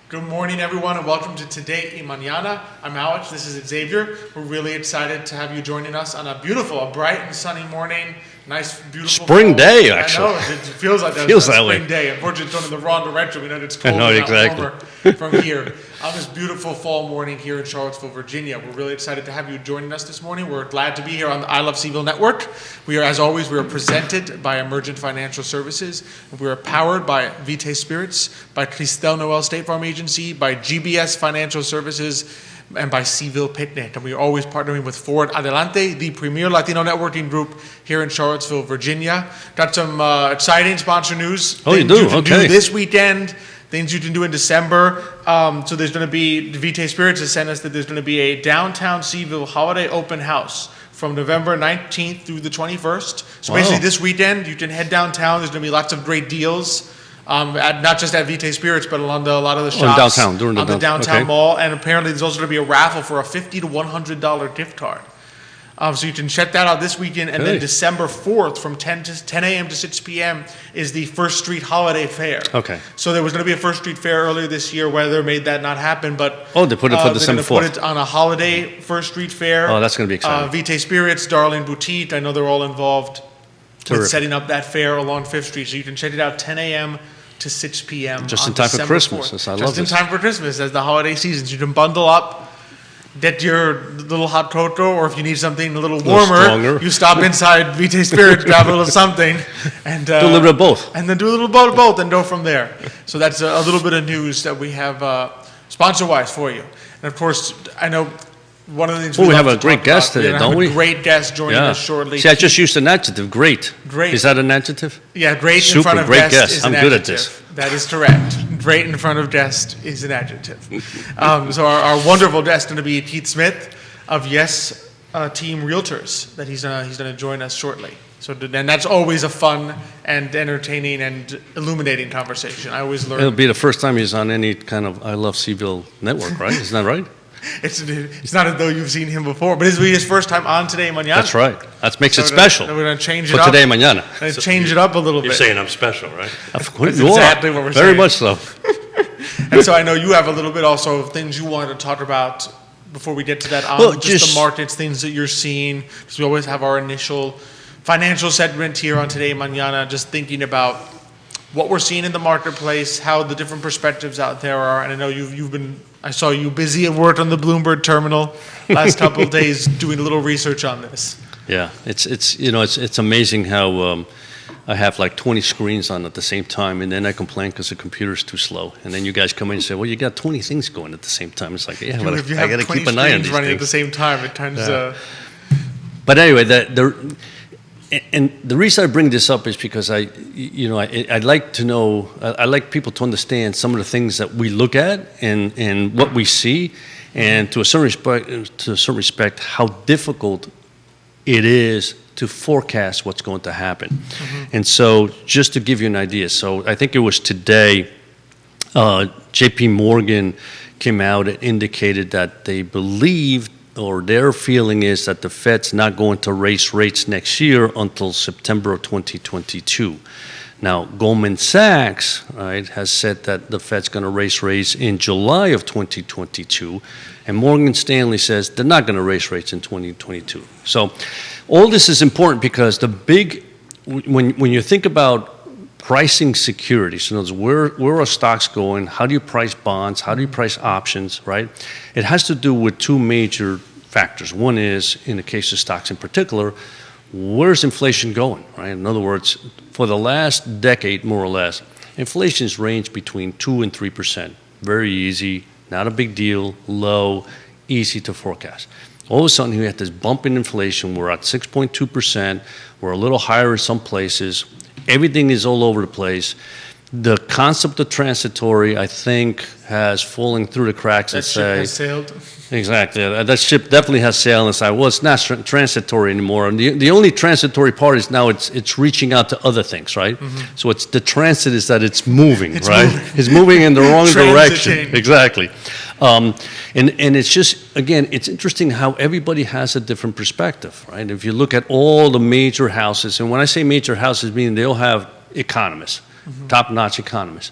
Good morning, everyone, and welcome to Today y Mañana. I'm Alex. This is Xavier. We're really excited to have you joining us on a bright and sunny morning. Nice, beautiful spring day, actually. I know, it feels like a spring day. Unfortunately, it's going in the wrong direction. We know it's cold and warmer from here. On this beautiful fall morning here in Charlottesville, Virginia. We're really excited to have you joining us this morning. We're glad to be here on the I Love CVille Network. As always, we are presented by Emergent Financial Services. We are powered by Vitae Spirits, by Cristel Noel State Farm Agency, by GBS Financial Services, and by CVille Picnic. And we are always partnering with Ford Adelante, the premier Latino networking group here in Charlottesville, Virginia. Got some exciting sponsor news. Oh, you do? Okay. Do this weekend, things you can do in December. So there's going to be, Vitae Spirits has sent us that there's going to be a downtown CVille holiday open house from November 19th through the 21st. So basically this weekend, you can head downtown. There's going to be lots of great deals. Not just at Vitae Spirits, but along a lot of the shops downtown, during the downtown mall. And apparently there's also going to be a raffle for a $50 to $100 gift card. So you can check that out this weekend. And then December 4th from 10 a.m. to 6 p.m. is the First Street Holiday Fair. Okay. So there was going to be a First Street Fair earlier this year. Weather made that not happen. But they put it for December 4th. They're going to put it on a holiday First Street Fair. Oh, that's going to be exciting. Vitae Spirits, Darling Boutique, I know they're all involved with setting up that fair along 5th Street. So you can check it out 10 a.m. to 6 p.m. Just in time for Christmas. I love this. Just in time for Christmas as the holiday seasons. You can bundle up, get your little hot cocoa, or if you need something a little warmer, you stop inside Vitae Spirits, grab a little something, and do a little bit of both. And then do a little bit of both and go from there. So that's a little bit of news that we have sponsor-wise for you. And of course, I know one of the things we have a great guest today, don't we? A great guest joining us shortly. See, I just used an adjective, great. Great. Is that an adjective? Yeah, great Super, in front of great guest is an I'm good adjective. at this. That is correct. Great in front of guest is an adjective. So our wonderful guest is going to be Keith Smith of Yes Team Realtors. That he's going to join us shortly. So and that's always a fun and entertaining and illuminating conversation. I always learn. It'll be the first time he's on any kind of I Love CVille Network, right? Isn't that right? It's not as though you've seen him before, but this will be his first time on Today Mañana. That's right. That makes it special. We're going to change it for up. Today Mañana. Change it up a little bit. You're saying I'm special, right? Of course, That's exactly what we're saying. Very much so. And so I know you have a little bit also of things you wanted to talk about before we get to that. Just the markets, things that you're seeing, because we always have our initial financial segment here on Today Mañana, just thinking about what we're seeing in the marketplace, how the different perspectives out there are. And I know I saw you busy at work on the Bloomberg terminal last couple of days doing a little research on this. Yeah, it's amazing how I have like 20 screens on at the same time, and then I complain because the computer's too slow. And then you guys come in and say, well, you got 20 things going at the same time. It's like, yeah, but I got to keep an eye on these running things. At the same time, it turns. But anyway, and the reason I bring this up is because I'd like to know, I like people to understand some of the things that we look at and what we see, and to a certain respect, how difficult it is to forecast what's going to happen. Mm-hmm. And so, just to give you an idea, so I think it was today, J.P. Morgan came out and indicated that they believed, or their feeling is that the Fed's not going to raise rates next year until September of 2022. Now, Goldman Sachs, right, has said that the Fed's going to raise rates in July of 2022, and Morgan Stanley says they're not going to raise rates in 2022. So, all this is important because when you think about pricing securities, in other words, where are stocks going? How do you price bonds? How do you price options, right? It has to do with two major factors. One is, in the case of stocks in particular, where's inflation going, right? In other words, for the last decade, more or less, inflation's ranged between 2% and 3%. Very easy, not a big deal, low, easy to forecast. All of a sudden, we had this bump in inflation. We're at 6.2%. We're a little higher in some places. Everything is all over the place. The concept of transitory, I think, has fallen through the cracks. That ship has sailed. Exactly. That ship definitely has sailed. And say, well, it's not transitory anymore. And the only transitory part is now it's reaching out to other things, right? Mm-hmm. So it's the transit is that it's moving, right? It's moving in the wrong direction. Exactly. And it's just, again, it's interesting how everybody has a different perspective, right? If you look at all the major houses, and when I say major houses, meaning they all have economists, mm-hmm. top-notch economists,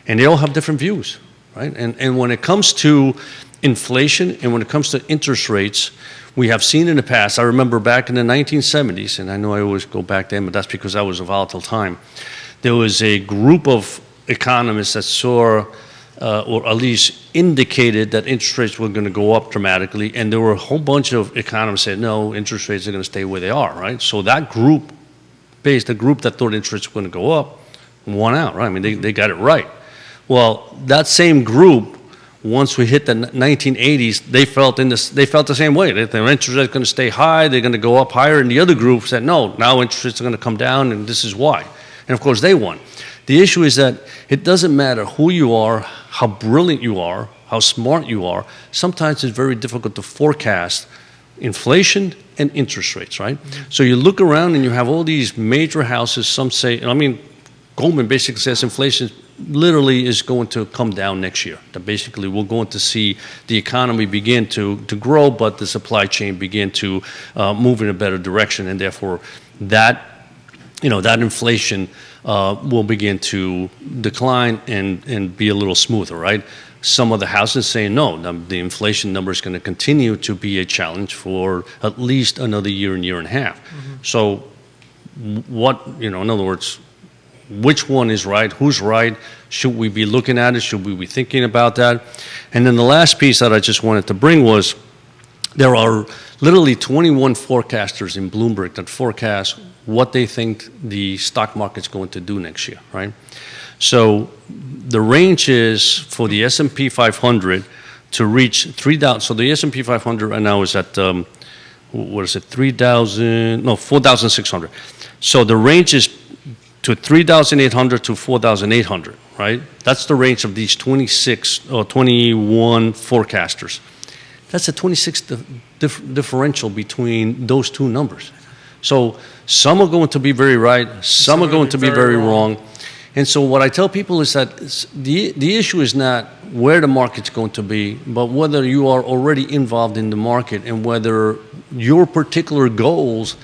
and they all have different views. right? And when it comes to inflation and when it comes to interest rates, we have seen in the past, I remember back in the 1970s, and I know I always go back then, but that's because that was a volatile time. There was a group of economists that saw, or at least indicated that interest rates were going to go up dramatically, and there were a whole bunch of economists that said, no, interest rates are going to stay where they are, right? So that group, the group that thought interest rates were going to go up, won out, right? I mean, they got it right. Well, that same group, once we hit the 1980s, they felt the same way. They think interest rates are going to stay high, they're going to go up higher, and the other group said, no, now interest rates are going to come down, and this is why. And of course, they won. The issue is that it doesn't matter who you are, how brilliant you are, how smart you are. Sometimes it's very difficult to forecast inflation and interest rates, right? Mm-hmm. So you look around and you have all these major houses. Some say, Goldman basically says inflation literally is going to come down next year. That basically we're going to see the economy begin to grow, but the supply chain begin to move in a better direction, and therefore that inflation will begin to decline and be a little smoother, right? Some of the houses say no, the inflation number is going to continue to be a challenge for at least another year and a half. Mm-hmm. So in other words, which one is right? Who's right? Should we be looking at it? Should we be thinking about that? And then the last piece that I just wanted to bring was there are literally 21 forecasters in Bloomberg that forecast what they think the stock market's going to do next year, right? So the range is for the S&P 500 to reach 3,000. So the S&P 500 right now is at, 4,600. So the range is to 3,800 to 4,800, right? That's the range of these 26 or 21 forecasters. That's a 26 differential between those two numbers. So some are going to be very right, some are going to be very wrong. And so what I tell people is that the issue is not where the market's going to be, but whether you are already involved in the market and whether your particular goals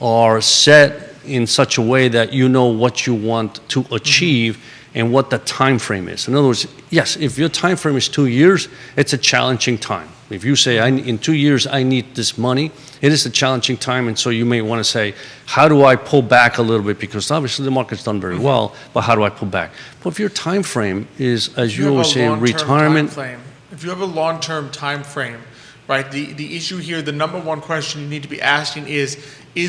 are set in such a way that you know what you want to achieve and what the time frame is. In other words, yes, if your time frame is 2 years, it's a challenging time. If you say, in 2 years, I need this money, it is a challenging time, and so you may want to say, how do I pull back a little bit? Because obviously the market's done very well, but how do I pull back? But if your time frame is, as you always say, retirement. If you have a long-term time frame, right, the issue here, the number one question you need to be asking is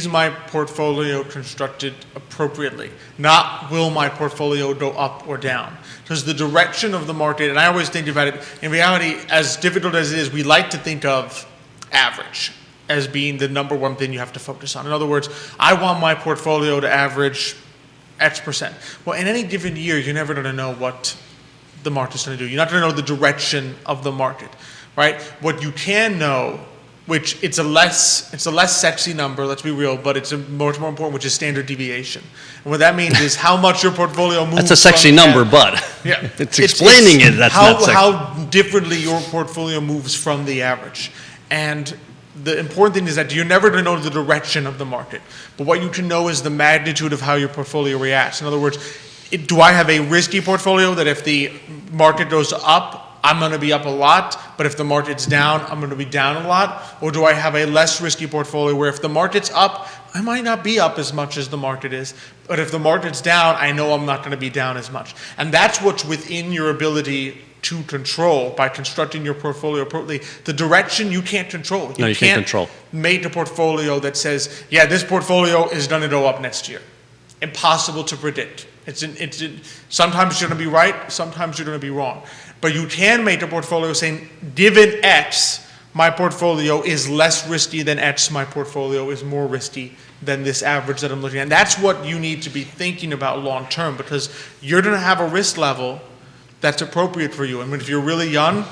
my portfolio constructed appropriately? Not will my portfolio go up or down? Because the direction of the market, and I always think about it, in reality, as difficult as it is, we like to think of average as being the number one thing you have to focus on. In other words, I want my portfolio to average X percent. Well, in any given year, you're never going to know what the market's going to do. You're not going to know the direction of the market, right? What you can know, which it's a less sexy number, let's be real, but it's a much more important, which is standard deviation. And what that means is how much your portfolio moves. That's a sexy number, but yeah, it's explaining it. That's not sexy. How differently your portfolio moves from the average. And the important thing is that you're never going to know the direction of the market. But what you can know is the magnitude of how your portfolio reacts. In other words, do I have a risky portfolio that if the market goes up, I'm going to be up a lot, but if the market's down, I'm going to be down a lot? Or do I have a less risky portfolio where if the market's up, I might not be up as much as the market is, but if the market's down, I know I'm not going to be down as much. And that's what's within your ability to control by constructing your portfolio appropriately. The direction you can't control. You can't control. Make a portfolio that says, yeah, this portfolio is going to go up next year. Impossible to predict. Sometimes you're going to be right, sometimes you're going to be wrong. But you can make a portfolio saying, given X, my portfolio is less risky than X, my portfolio is more risky than this average that I'm looking at. And that's what you need to be thinking about long term, because you're going to have a risk level that's appropriate for you. And if you're really young,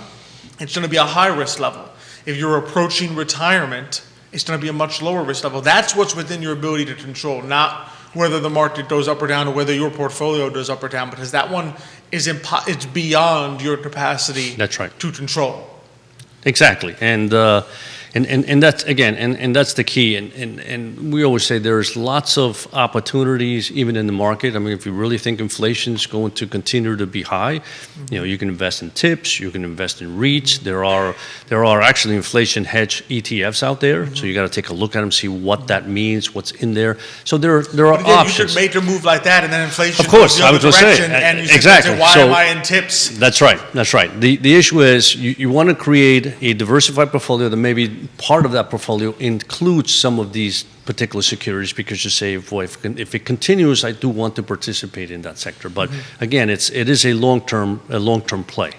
it's going to be a high risk level. If you're approaching retirement, it's going to be a much lower risk level. That's what's within your ability to control, not whether the market goes up or down or whether your portfolio goes up or down, because that one is it's beyond your capacity. That's right. To control. Exactly. And And that's, again, and that's the key. And we always say there's lots of opportunities even in the market. I mean, if you really think inflation's going to continue to be high, you can invest in tips, you can invest in REITs. There are actually inflation hedge ETFs out there. So you got to take a look at them, see what that means, what's in there. So there are options. You should make a move like that, and then inflation of course, goes the other direction, and you exactly. say, why am I in tips? That's right. The issue is you want to create a diversified portfolio that maybe part of that portfolio includes some of these particular securities, because you say, boy, if it continues, I do want to participate in that sector. But again, it is a long-term play.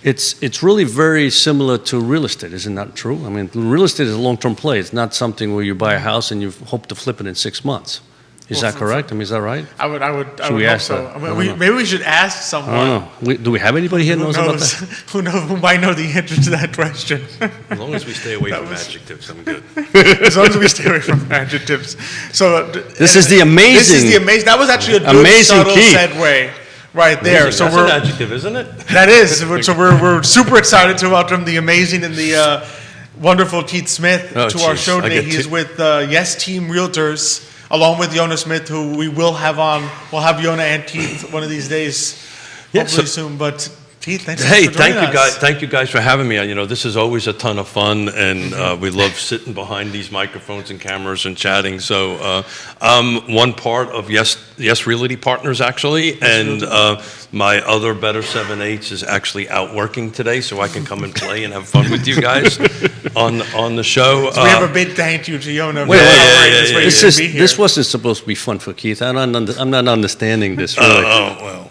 It's really very similar to real estate, isn't that true? I mean, real estate is a long-term play. It's not something where you buy a house and you hope to flip it in 6 months. Is that correct? I mean, is that right? I would hope so. I mean, maybe we should ask someone. I don't know. Do we have anybody here who knows about that? Who knows? Who might know the answer to that question? As long as we stay away from adjectives, I'm good. As long as we stay away from adjectives. So this is the amazing. That was actually a good amazing subtle key. segue right there. Amazing. So That's an adjective, isn't it? That is. So we're super excited to welcome the amazing and the wonderful Keith Smith to our show today. He is with Yes Team Realtors, along with Yona Smith, who we will have on. We'll have Yona and Keith one of these days, hopefully soon. But Keith, thanks for joining us. Thank you guys for having me. This is always a ton of fun, and we love sitting behind these microphones and cameras and chatting. So I'm one part of Yes Realty Partners, actually, and my other Better 7/8 is actually out working today, so I can come and play and have fun with you guys on the show. So we have a big thank you to Yona. This wasn't supposed to be fun for Keith. I'm not understanding this really. Well,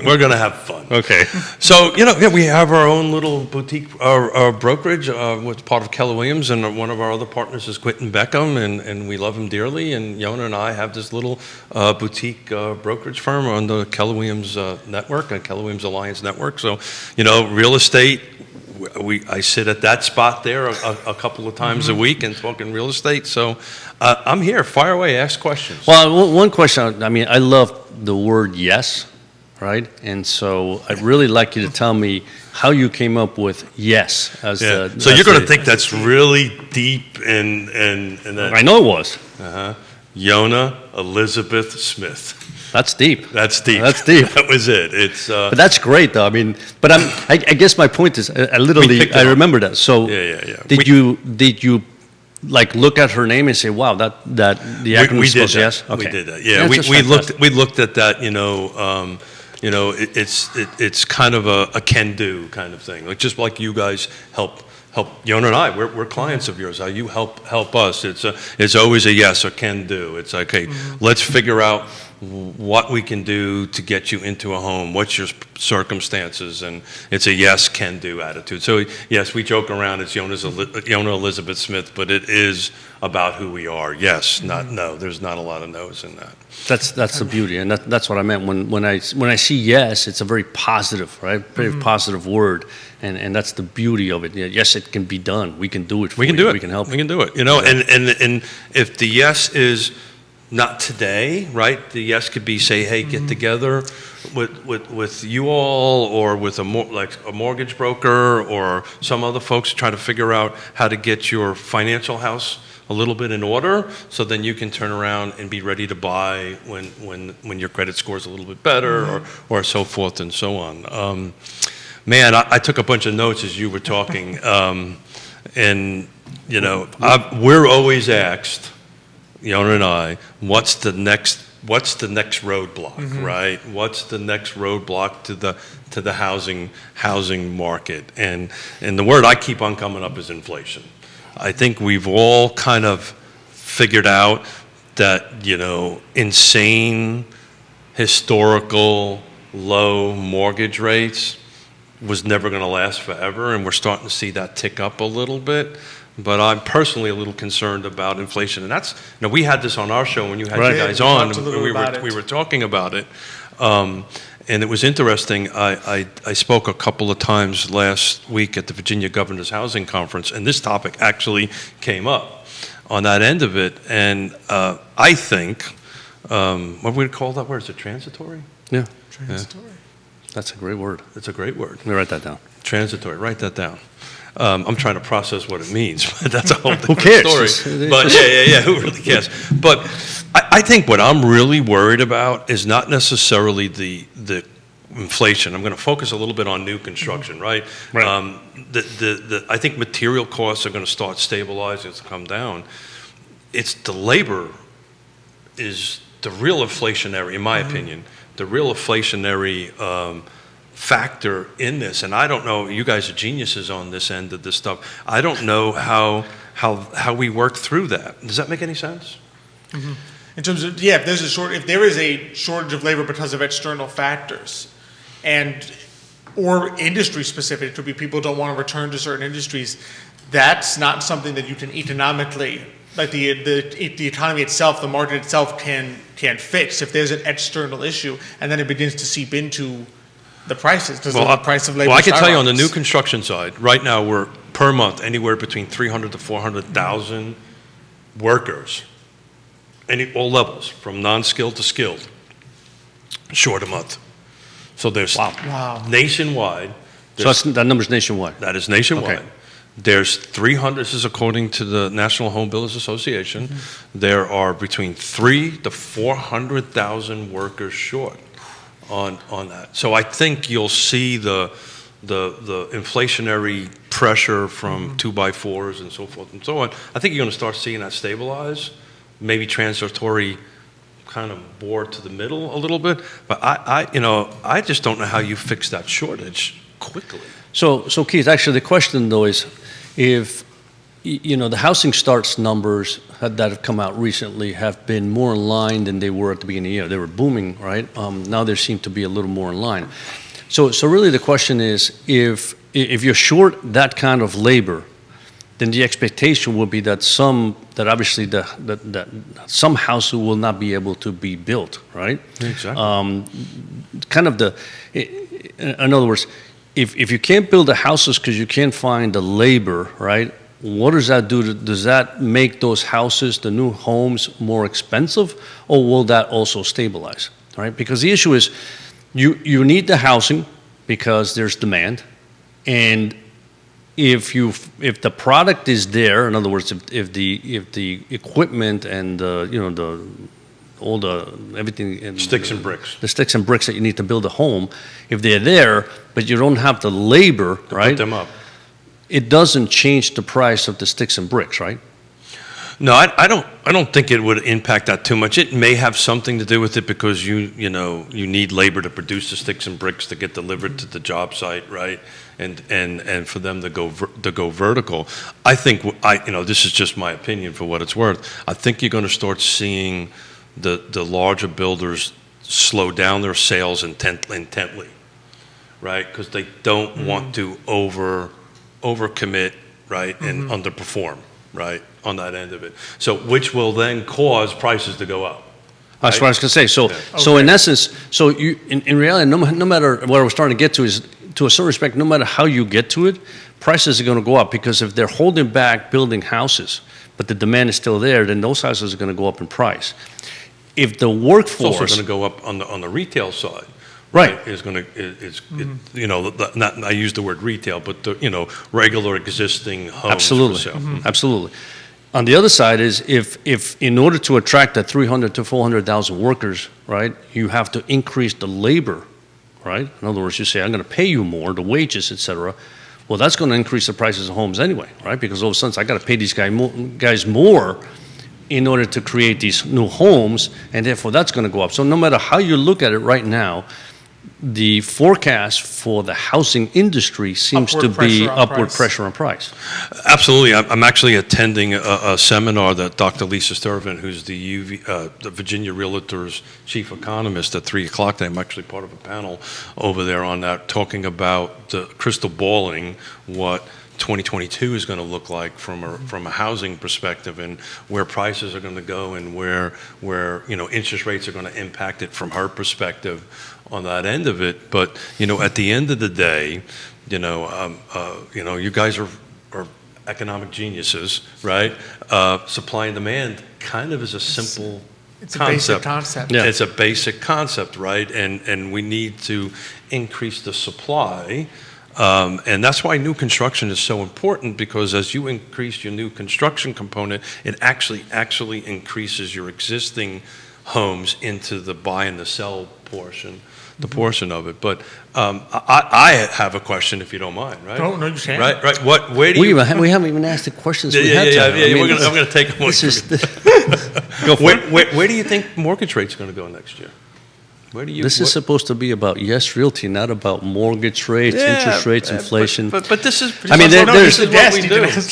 we're going to have fun. Okay. So, we have our own little boutique brokerage with part of Keller Williams, and one of our other partners is Quentin Beckham, and we love him dearly. And Yona and I have this little boutique brokerage firm on the Keller Williams network, Keller Williams Alliance network. So, real estate, I sit at that spot there a couple of times a week and talking real estate. So I'm here. Fire away. Ask questions. Well, one question. I mean, I love the word yes. Right, and so I'd really like you to tell me how you came up with yes as the. So you're going to think that's really deep and that. I know it was. Yona Elizabeth Smith. That's deep. That's deep. That was it. It's. But that's great, though. I mean, but I guess my point is, I remember that. So. Yeah. Did you like look at her name and say, "Wow, that the acronym spells yes"? Okay. We did that. Yeah, we looked at that. It's kind of a can-do kind of thing. Like just like you guys help Yona and I, we're clients of yours. How you help us. It's always a yes or can-do. It's like, okay, let's figure out what we can do to get you into a home. What's your circumstances? And it's a yes, can-do attitude. So yes, we joke around. It's Yona Elizabeth Smith, but it is about who we are. Yes, not no. There's not a lot of no's in that. That's the beauty, and that's what I meant when I see yes. It's a very positive, right? Very positive word, and that's the beauty of it. Yes, it can be done. We can do it. We can do it. We can help. We can do it. And if the yes is not today, right? The yes could be say, hey, get together with you all, or with a mortgage broker or some other folks, try to figure out how to get your financial house a little bit in order, so then you can turn around and be ready to buy when your credit score is a little bit better, or so forth and so on. Man, I took a bunch of notes as you were talking, and we're always asked, Yona and I, what's the next roadblock, right? What's the next roadblock to the housing market? And the word I keep on coming up is inflation. I think we've all kind of figured out that, insane, historical, low mortgage rates was never going to last forever, and we're starting to see that tick up a little bit. But I'm personally a little concerned about inflation, and that's we had this on our show when you had you guys on. We were talking about it, and it was interesting. I spoke a couple of times last week at the Virginia Governor's Housing Conference, and this topic actually came up on that end of it. And I think what would we call that word? Is it transitory? Yeah, transitory. That's a great word. It's a great word. Let me write that down. Transitory. Write that down. I'm trying to process what it means, but that's a whole different cares? story. But yeah. Who really cares? But I think what I'm really worried about is not necessarily the inflation. I'm going to focus a little bit on new construction, right? Right. I think material costs are going to start stabilizing to come down. It's the labor is the real inflationary, in my opinion, the real inflationary factor in this. And I don't know, you guys are geniuses on this end of this stuff. I don't know how we work through that. Does that make any sense? Mm-hmm. In terms of, if there is a shortage of labor because of external factors, or industry specific, it could be people don't want to return to certain industries, that's not something that you can economically, like the economy itself, the market itself can fix. If there's an external issue, and then it begins to seep into the prices, does the price of labor Well, I can tell you on the skyrockets? new construction side, right now we're per month anywhere between 300 to 400,000 workers, all levels, from non-skilled to skilled, short a month. So there's nationwide. So that number's nationwide. That is nationwide. Okay. There's 300, this is according to the National Home Builders Association, there are between 300 to 400,000 workers short on that. So I think you'll see the inflationary pressure from 2x4s and so forth and so on. I think you're going to start seeing that stabilize, maybe transitory kind of bore to the middle a little bit. But I just don't know how you fix that shortage quickly. So Keith, actually the question though is, if the housing starts numbers that have come out recently have been more in line than they were at the beginning of the year. They were booming, right? Now they seem to be a little more in line. So really the question is, if you're short that kind of labor, then the expectation will be that some houses will not be able to be built, right? Exactly. In other words, if you can't build the houses because you can't find the labor, right? What does that do? Does that make those houses, the new homes, more expensive, or will that also stabilize, right? Because the issue is, you need the housing because there's demand, and if the product is there, in other words, if the equipment and everything in Sticks and bricks. the sticks and bricks that you need to build a home, if they're there, but you don't have the labor, right? Put them up. It doesn't change the price of the sticks and bricks, right? No, I don't think it would impact that too much. It may have something to do with it because you need labor to produce the sticks and bricks to get delivered to the job site, right? And for them to go vertical. I think this is just my opinion for what it's worth. I think you're going to start seeing the larger builders slow down their sales intently, right? Because they don't want to overcommit, right, and underperform, right, on that end of it. So which will then cause prices to go up. That's right? what I was going to say. So in essence, in reality, no matter what I was trying to get to is, to a certain respect, no matter how you get to it, prices are going to go up, because if they're holding back building houses, but the demand is still there, then those houses are going to go up in price. If the workforce... It's also going to go up on the retail side. Right. Is going to, not, I use the word retail, but regular existing homes. Absolutely. For sale. Absolutely. On the other side is, if in order to attract that 300 to 400,000 workers, right, you have to increase the labor, right? In other words, you say, I'm going to pay you more, the wages, et cetera. Well, that's going to increase the prices of homes anyway, right? Because all of a sudden, I got to pay these guys more in order to create these new homes, and therefore that's going to go up. So no matter how you look at it right now, the forecast for the housing industry seems to be upward pressure on price. Absolutely. I'm actually attending a seminar that Dr. Lisa Sturvin, who's the Virginia Realtors chief economist, at 3 o'clock today. I'm actually part of a panel over there on that, talking about the crystal balling what 2022 is going to look like from a housing perspective, and where prices are going to go, and where interest rates are going to impact it from her perspective on that end of it. But at the end of the day, you guys are economic geniuses, right? Supply and demand kind of is a simple It's a basic concept. Yeah. It's a basic concept, right? And we need to increase the supply. And that's why new construction is so important, because as you increase your new construction component, it actually increases your existing homes into the buy and the sell portion, the portion of it. But I have a question, if you don't mind, right? No, you can't. Right. Where do you? We haven't even asked the questions we Yeah. had to. I mean, I'm going to take one. Go for it. Where do you think mortgage rates are going to go next year? Where do you? This is supposed to be about Yes Realty, not about mortgage rates, interest rates, inflation. But this is. I mean, this is what we you do. can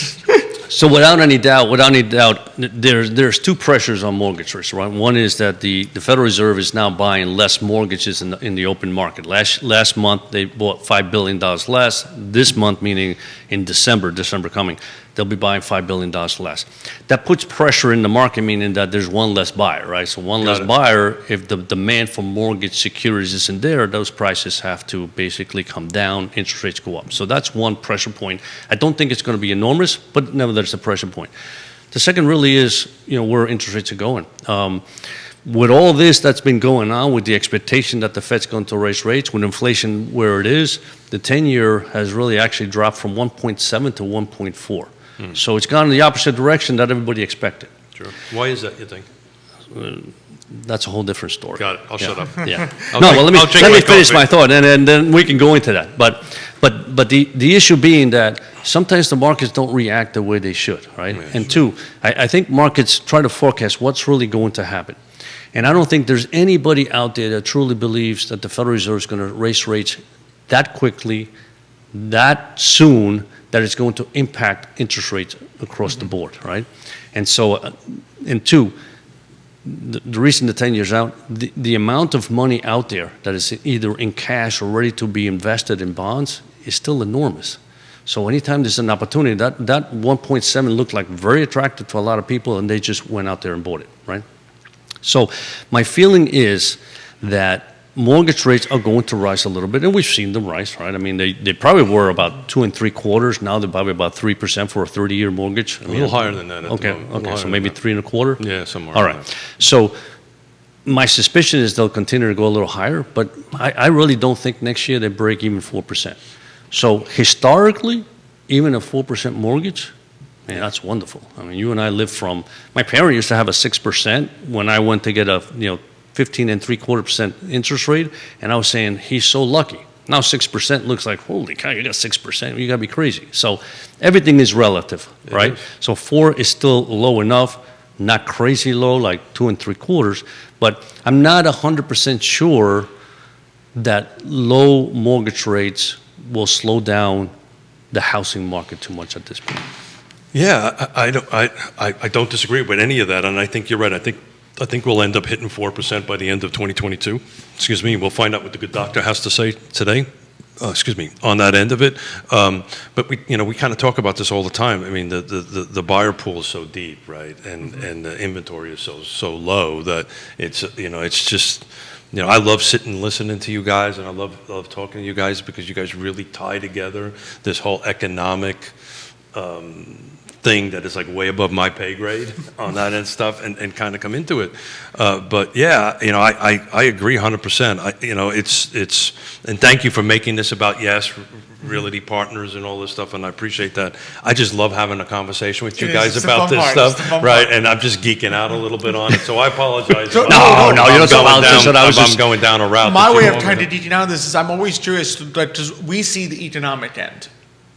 So without any doubt, there's two pressures on mortgage rates, right? One is that the Federal Reserve is now buying less mortgages in the open market. Last month they bought $5 billion less. This month, meaning in December coming, they'll be buying $5 billion less. That puts pressure in the market, meaning that there's one less buyer, right? So one less buyer, if the demand for mortgage securities isn't there, those prices have to basically come down, interest rates go up. So that's one pressure point. I don't think it's going to be enormous, but nevertheless a pressure point. The second really is, where interest rates are going. With all this that's been going on, with the expectation that the Fed's going to raise rates, with inflation where it is, the 10-year has really actually dropped from 1.7 to 1.4. So it's gone in the opposite direction that everybody expected. Sure. Why is that, you think? That's a whole different story. Got it. I'll shut up. Yeah. Let me finish my thought, and then we can go into that. But the issue being that sometimes the markets don't react the way they should, right? Yeah, and two, I think markets try to forecast what's really going to happen. And I don't think there's anybody out there that truly believes that the Federal Reserve is going to raise rates that quickly, that soon, that it's going to impact interest rates across the board, right? And so, and two, the reason the 10 years out, the amount of money out there that is either in cash or ready to be invested in bonds is still enormous. So anytime there's an opportunity, that 1.7 looked like very attractive to a lot of people, and they just went out there and bought it, right? So my feeling is that mortgage rates are going to rise a little bit, and we've seen them rise, right? I mean, they probably were about 2 3/4. Now they're probably about 3% for a 30-year mortgage. A little higher than that. Okay, so maybe 3 1/4. Yeah, somewhere. All right. So my suspicion is they'll continue to go a little higher, but I really don't think next year they break even 4%. So historically, even a 4% mortgage, man, that's wonderful. I mean, you and I lived from. My parents used to have a 6% when I went to get a 15 3/4% interest rate, and I was saying he's so lucky. Now 6% looks like, holy cow, you got 6%, you got to be crazy. So everything is relative, right? So 4 is still low enough, not crazy low like 2 3/4, but I'm not 100% sure that low mortgage rates will slow down the housing market too much at this point. Yeah, I don't disagree with any of that, and I think you're right. I think we'll end up hitting 4% by the end of 2022. Excuse me. We'll find out what the good doctor has to say today. On that end of it. But we kind of talk about this all the time. I mean, the buyer pool is so deep, right, and the inventory is so low that it's just. I love sitting and listening to you guys, and I love talking to you guys, because you guys really tie together this whole economic thing that is like way above my pay grade on that and stuff, and kind of come into it. But yeah, I agree 100%. It's and thank you for making this about Realty partners and all this stuff, and I appreciate that. I just love having a conversation with you guys about this stuff, right? And I'm just geeking out a little bit on it, so I apologize. No, you don't apologize. I'm going down a route. My way of trying to geek out this is I'm always curious, because we see the economic end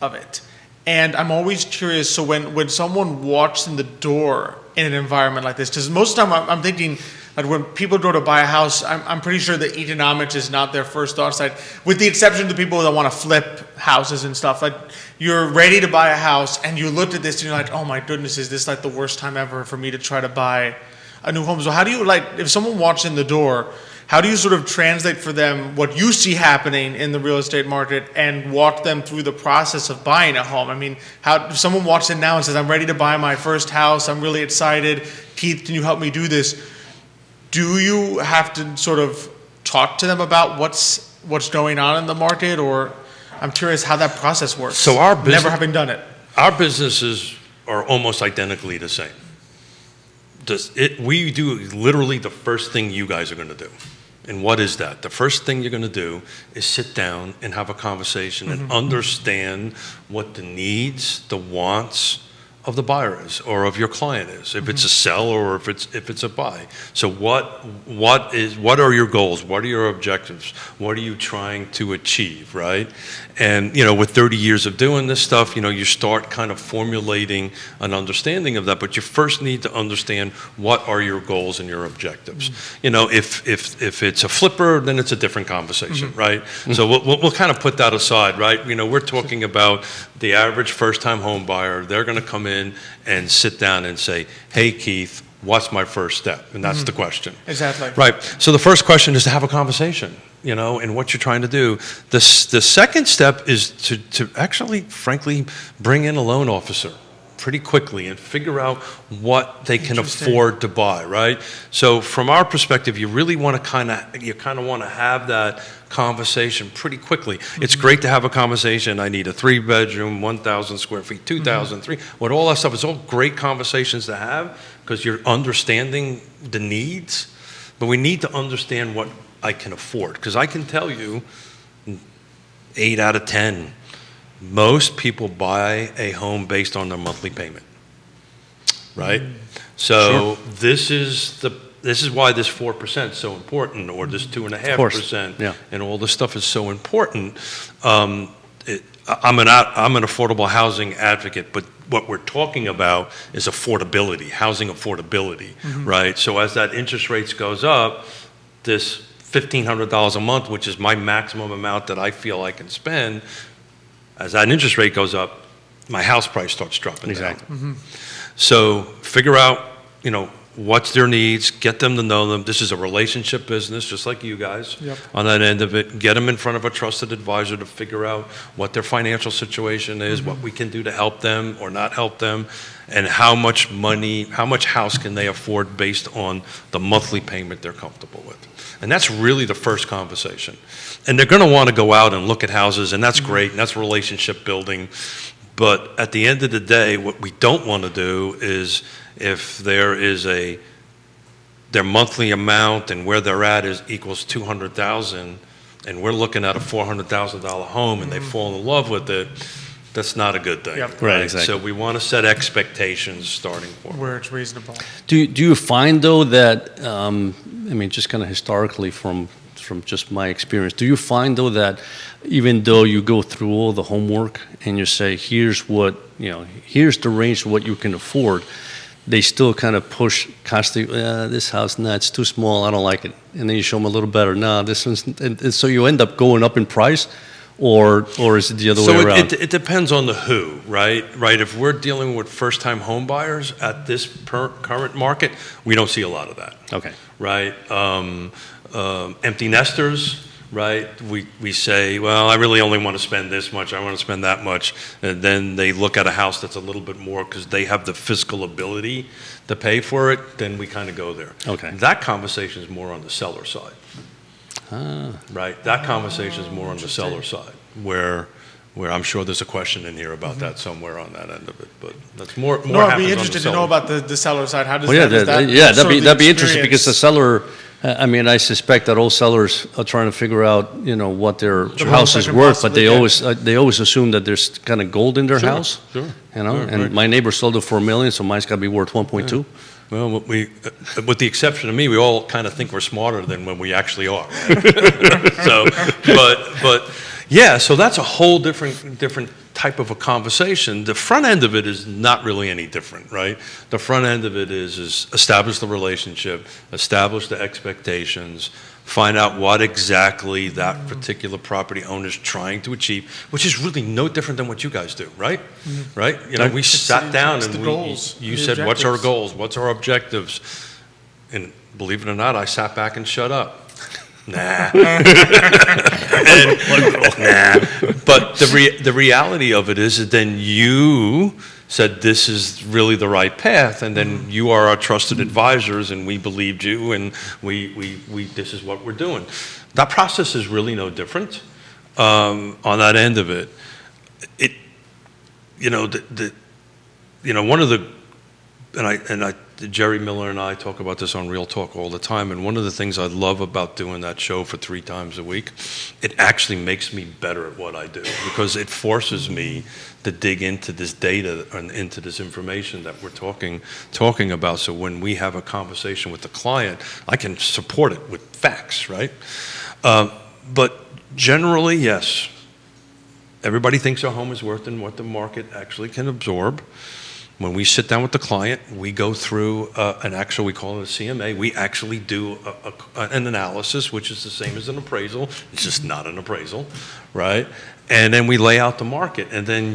of it. And I'm always curious, so when someone walks in the door in an environment like this, because most of the time I'm thinking, like when people go to buy a house, I'm pretty sure that economics is not their first thought side, with the exception of the people that want to flip houses and stuff. Like, you're ready to buy a house, and you looked at this, and you're like, oh my goodness, is this like the worst time ever for me to try to buy a new home? So how do you, if someone walks in the door, how do you sort of translate for them what you see happening in the real estate market and walk them through the process of buying a home? I mean, if someone walks in now and says, I'm ready to buy my first house, I'm really excited, Keith, can you help me do this? Do you have to sort of talk to them about what's going on in the market? Or I'm curious how that process works. So our business, never having done it. Our businesses are almost identically the same. we do literally the first thing you guys are going to do. And what is that? The first thing you're going to do is sit down and have a conversation and understand what the needs, the wants of the buyer is, or of your client is, if it's a sell or if it's a buy. So what are your goals? What are your objectives? What are you trying to achieve, right? And, with 30 years of doing this stuff, you start kind of formulating an understanding of that, but you first need to understand what are your goals and your objectives. If it's a flipper, then it's a different conversation, right? So we'll kind of put that aside, right? We're talking about the average first-time home buyer. They're going to come in and sit down and say, hey, Keith, what's my first step? And that's the question. Exactly. Right. So the first question is to have a conversation, and what you're trying to do. The second step is to actually, frankly, bring in a loan officer pretty quickly and figure out what they can afford to buy, right? So from our perspective, you really want to kind of want to have that conversation pretty quickly. It's great to have a conversation. I need a 3-bedroom, 1,000 square feet, 2,000, 3, what all that stuff is all great conversations to have because you're understanding the needs, but we need to understand what I can afford, because I can tell you 8 out of 10, most people buy a home based on their monthly payment, right? So this is why this 4% is so important, or this 2.5%, and all this stuff is so important. I'm an affordable housing advocate, but what we're talking about is affordability, housing affordability, right? So as that interest rates goes up, this $1,500 a month, which is my maximum amount that I feel I can spend, as that interest rate goes up, my house price starts dropping down. So figure out, what's their needs, get them to know them. This is a relationship business, just like you guys. On that end of it, get them in front of a trusted advisor to figure out what their financial situation is, what we can do to help them or not help them, and how much house can they afford based on the monthly payment they're comfortable with. And that's really the first conversation. And they're going to want to go out and look at houses, and that's great, and that's relationship building. But at the end of the day, what we don't want to do is, if there is their monthly amount and where they're at equals $200,000, and we're looking at a $400,000 home and they fall in love with it, that's not a good thing. Right, exactly. So we want to set expectations starting for where it's reasonable. Do you find, though, that, just kind of historically from just my experience, do you find, though, that even though you go through all the homework and you say, here's the range of what you can afford, they still kind of push constantly, this house, it's too small, I don't like it. And then you show them a little better, this one's, and so you end up going up in price, or is it the other way around? It depends on the who, right? Right. If we're dealing with first-time home buyers at this current market, we don't see a lot of that. Okay. Right. Empty nesters. Right, we say, well, I really only want to spend this much, I want to spend that much, and then they look at a house that's a little bit more because they have the fiscal ability to pay for it, then we kind of go there. Okay. That conversation is more on the seller side. Right, that conversation is more on the seller side, where I'm sure there's a question in here about that somewhere on that end of it, but that's more No, I'd happens be on interested the to know seller. about the seller side. How does that'd be interesting, because the seller, I suspect that all sellers are trying to figure out, what their house is worth, but they always assume that there's kind of gold in their house. Sure. And right. My neighbor sold it for $1 million, so mine's got to be worth 1.2. Well, with the exception of me, we all kind of think we're smarter than when we actually are. Right? So that's a whole different type of a conversation. The front end of it is not really any different, right? The front end of it is establish the relationship, establish the expectations, find out what exactly that particular property owner is trying to achieve, which is really no different than what you guys do, right? Right? We sat down and you said, what's our goals? What's our objectives? And believe it or not, I sat back and shut up. Nah. But the reality of it is then you said this is really the right path, and then you are our trusted advisors, and we believed you, and we this is what we're doing. That process is really no different on that end of it. One of the, and I Jerry Miller and I talk about this on Real Talk all the time, and one of the things I love about doing that show for 3 times a week, it actually makes me better at what I do, because it forces me to dig into this data and into this information that we're talking about. So when we have a conversation with the client, I can support it with facts, right? But generally, yes, everybody thinks our home is worth and what the market actually can absorb. When we sit down with the client, we go through we call it a CMA. We actually do an analysis, which is the same as an appraisal. It's just not an appraisal, right? And then we lay out the market, and then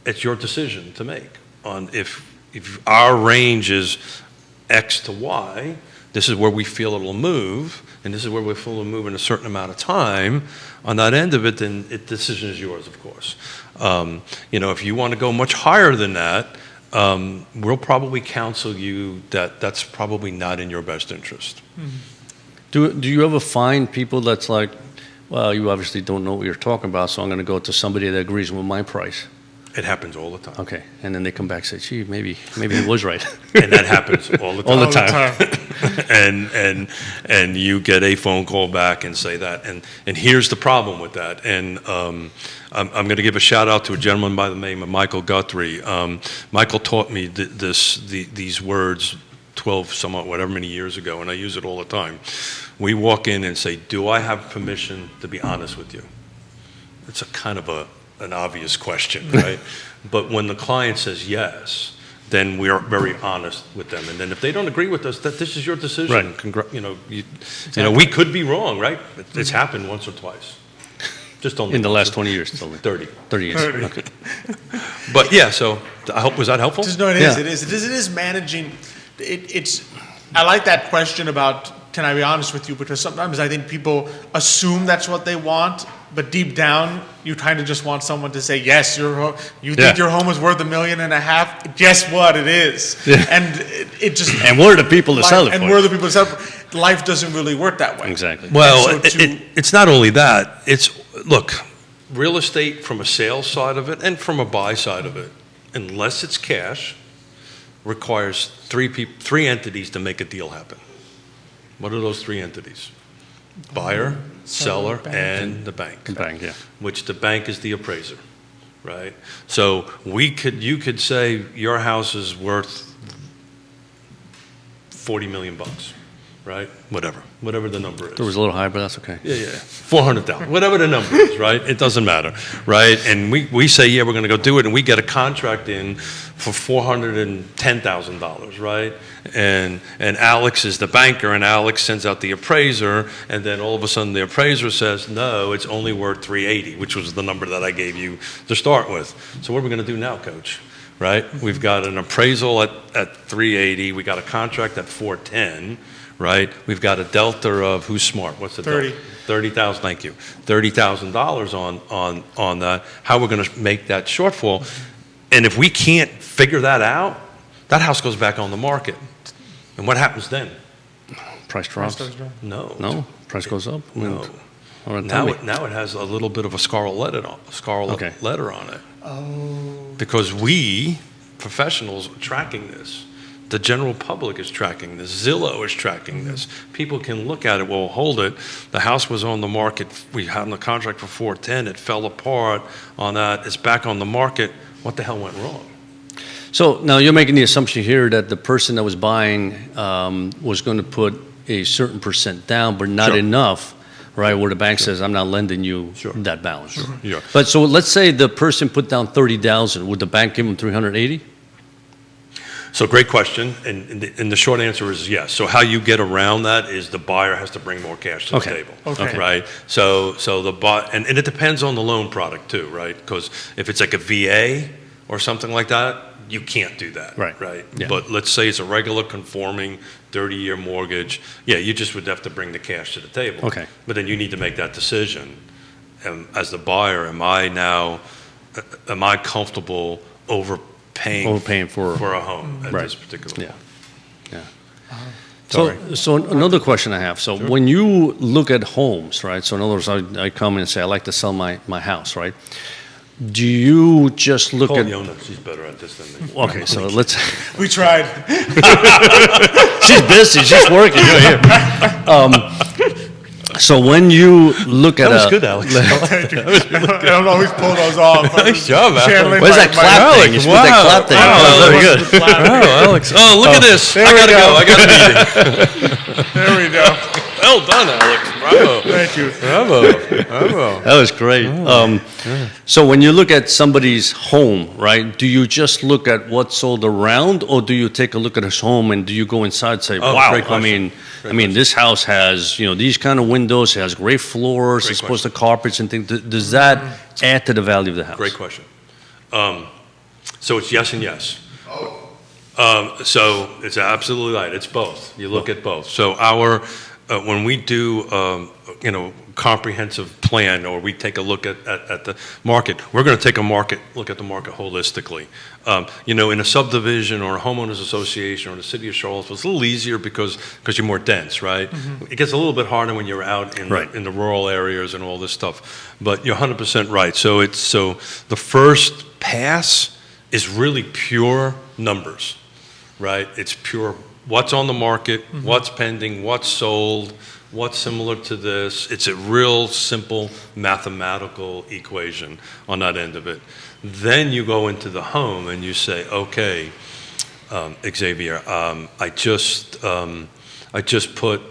it's your decision to make on if our range is X to Y, this is where we feel it'll move, and this is where we feel it'll move in a certain amount of time. On that end of it, then the decision is yours, of course. If you want to go much higher than that, we'll probably counsel you that that's probably not in your best interest. Do you ever find people that's like, well, you obviously don't know what you're talking about, so I'm going to go to somebody that agrees with my price? It happens all the time. Okay, and then they come back and say, gee, maybe he was right. And that happens all the time. All the time. and you get a phone call back and say that. And here's the problem with that. And I'm going to give a shout out to a gentleman by the name of Michael Guthrie. Michael taught me these words 12, somewhat, whatever many years ago, and I use it all the time. We walk in and say, do I have permission to be honest with you? It's a kind of an obvious question, right? But when the client says yes, then we are very honest with them. And then if they don't agree with us, that this is your decision. Right. We could be wrong, right? It's happened once or twice. Just only in the last 20 years, 30 years. 30. Okay. But yeah, so was that helpful? No, it is. It is managing. I like that question about, can I be honest with you? Because sometimes I think people assume that's what they want, but deep down, you kind of just want someone to say, yes, you think your home is worth $1.5 million? Guess what? It is. Yeah. And it just... And we're the people to sell it for. And we're the people to sell it for. Life doesn't really work that way. Exactly. Well, it's not only that. Look, real estate from a sales side of it and from a buy side of it, unless it's cash, requires three entities to make a deal happen. What are those 3 entities? Buyer, seller, and the bank. The bank, yeah. Which the bank is the appraiser, right? So you could say your house is worth $40 million, right? Whatever the number is. It was a little high, but that's okay. Yeah. $400,000, whatever the number is, right? It doesn't matter, right? And we say, yeah, we're going to go do it, and we get a contract in for $410,000, right? And Alex is the banker, and Alex sends out the appraiser, and then all of a sudden the appraiser says, no, it's only worth $380,000, which was the number that I gave you to start with. So what are we going to do now, Coach? Right? We've got an appraisal at $380,000. We got a contract at $410,000. Right? We've got a delta of, who's smart? What's the delta? $30,000. Thank you. $30,000 on that. How we're going to make that shortfall? And if we can't figure that out, that house goes back on the market. And what happens then? Price drops. No. Price goes up. No. Now it has a little bit of a scarlet letter on it. Oh. Because we professionals are tracking this. The general public is tracking this. Zillow is tracking this. People can look at it. Well, hold it. The house was on the market. We had the contract for $410,000. It fell apart on that. It's back on the market. What the hell went wrong? So now you're making the assumption here that the person that was buying was going to put a certain percent down, but not enough, right? Where the bank says, I'm not lending you that balance. Yeah. But so let's say the person put down $30,000. Would the bank give them $380,000? So great question, and the short answer is yes. So how you get around that is the buyer has to bring more cash to the table, right? So the and it depends on the loan product too, right? Because if it's like a VA or something like that, you can't do that, right? Yeah. But let's say it's a regular conforming 30-year mortgage, you just would have to bring the cash to the table. Okay. But then you need to make that decision. And as the buyer, am I comfortable overpaying for a home at this particular point? Yeah. So another question I have. So when you look at homes, right? So in other words, I come in and say, I like to sell my house, right? do you just look Call at? Yona, she's better at this than me. Okay, so let's. We tried. She's busy. She's working. You're here. So when you look at That was good, Alex. Thank you. I don't always pull those off. Nice job, Alex. Channeling Where's that clap thing? You should put that clap thing. Oh, very good. Wow, Alex. Oh, look at this. There I we gotta go. go. I got a meeting. There we go. Well done, Alex. Bravo. Thank you. Bravo. Bravo. That was great. So when you look at somebody's home, right, do you just look at what's sold around, or do you take a look at his home and do you go inside and say, Oh, wow, great I question. mean, this house has, these kind of windows, it has great floors, Great it's supposed to carpets and things. Does that add to the value of the house? Great question. So it's yes and yes. So it's absolutely right. It's both. You look at both. So when we do, comprehensive plan, or we take a look at the market, we're going to take look at the market holistically. In a subdivision or a homeowners association or the city of Charlottesville, it's a little easier because you're more dense, right? It gets a little bit harder when you're out in the rural areas and all this stuff. But you're 100% right. So the first pass is really pure numbers, right? It's pure what's on the market, what's pending, what's sold, what's similar to this. It's a real simple mathematical equation on that end of it. Then you go into the home and you say, okay, Xavier, I just put,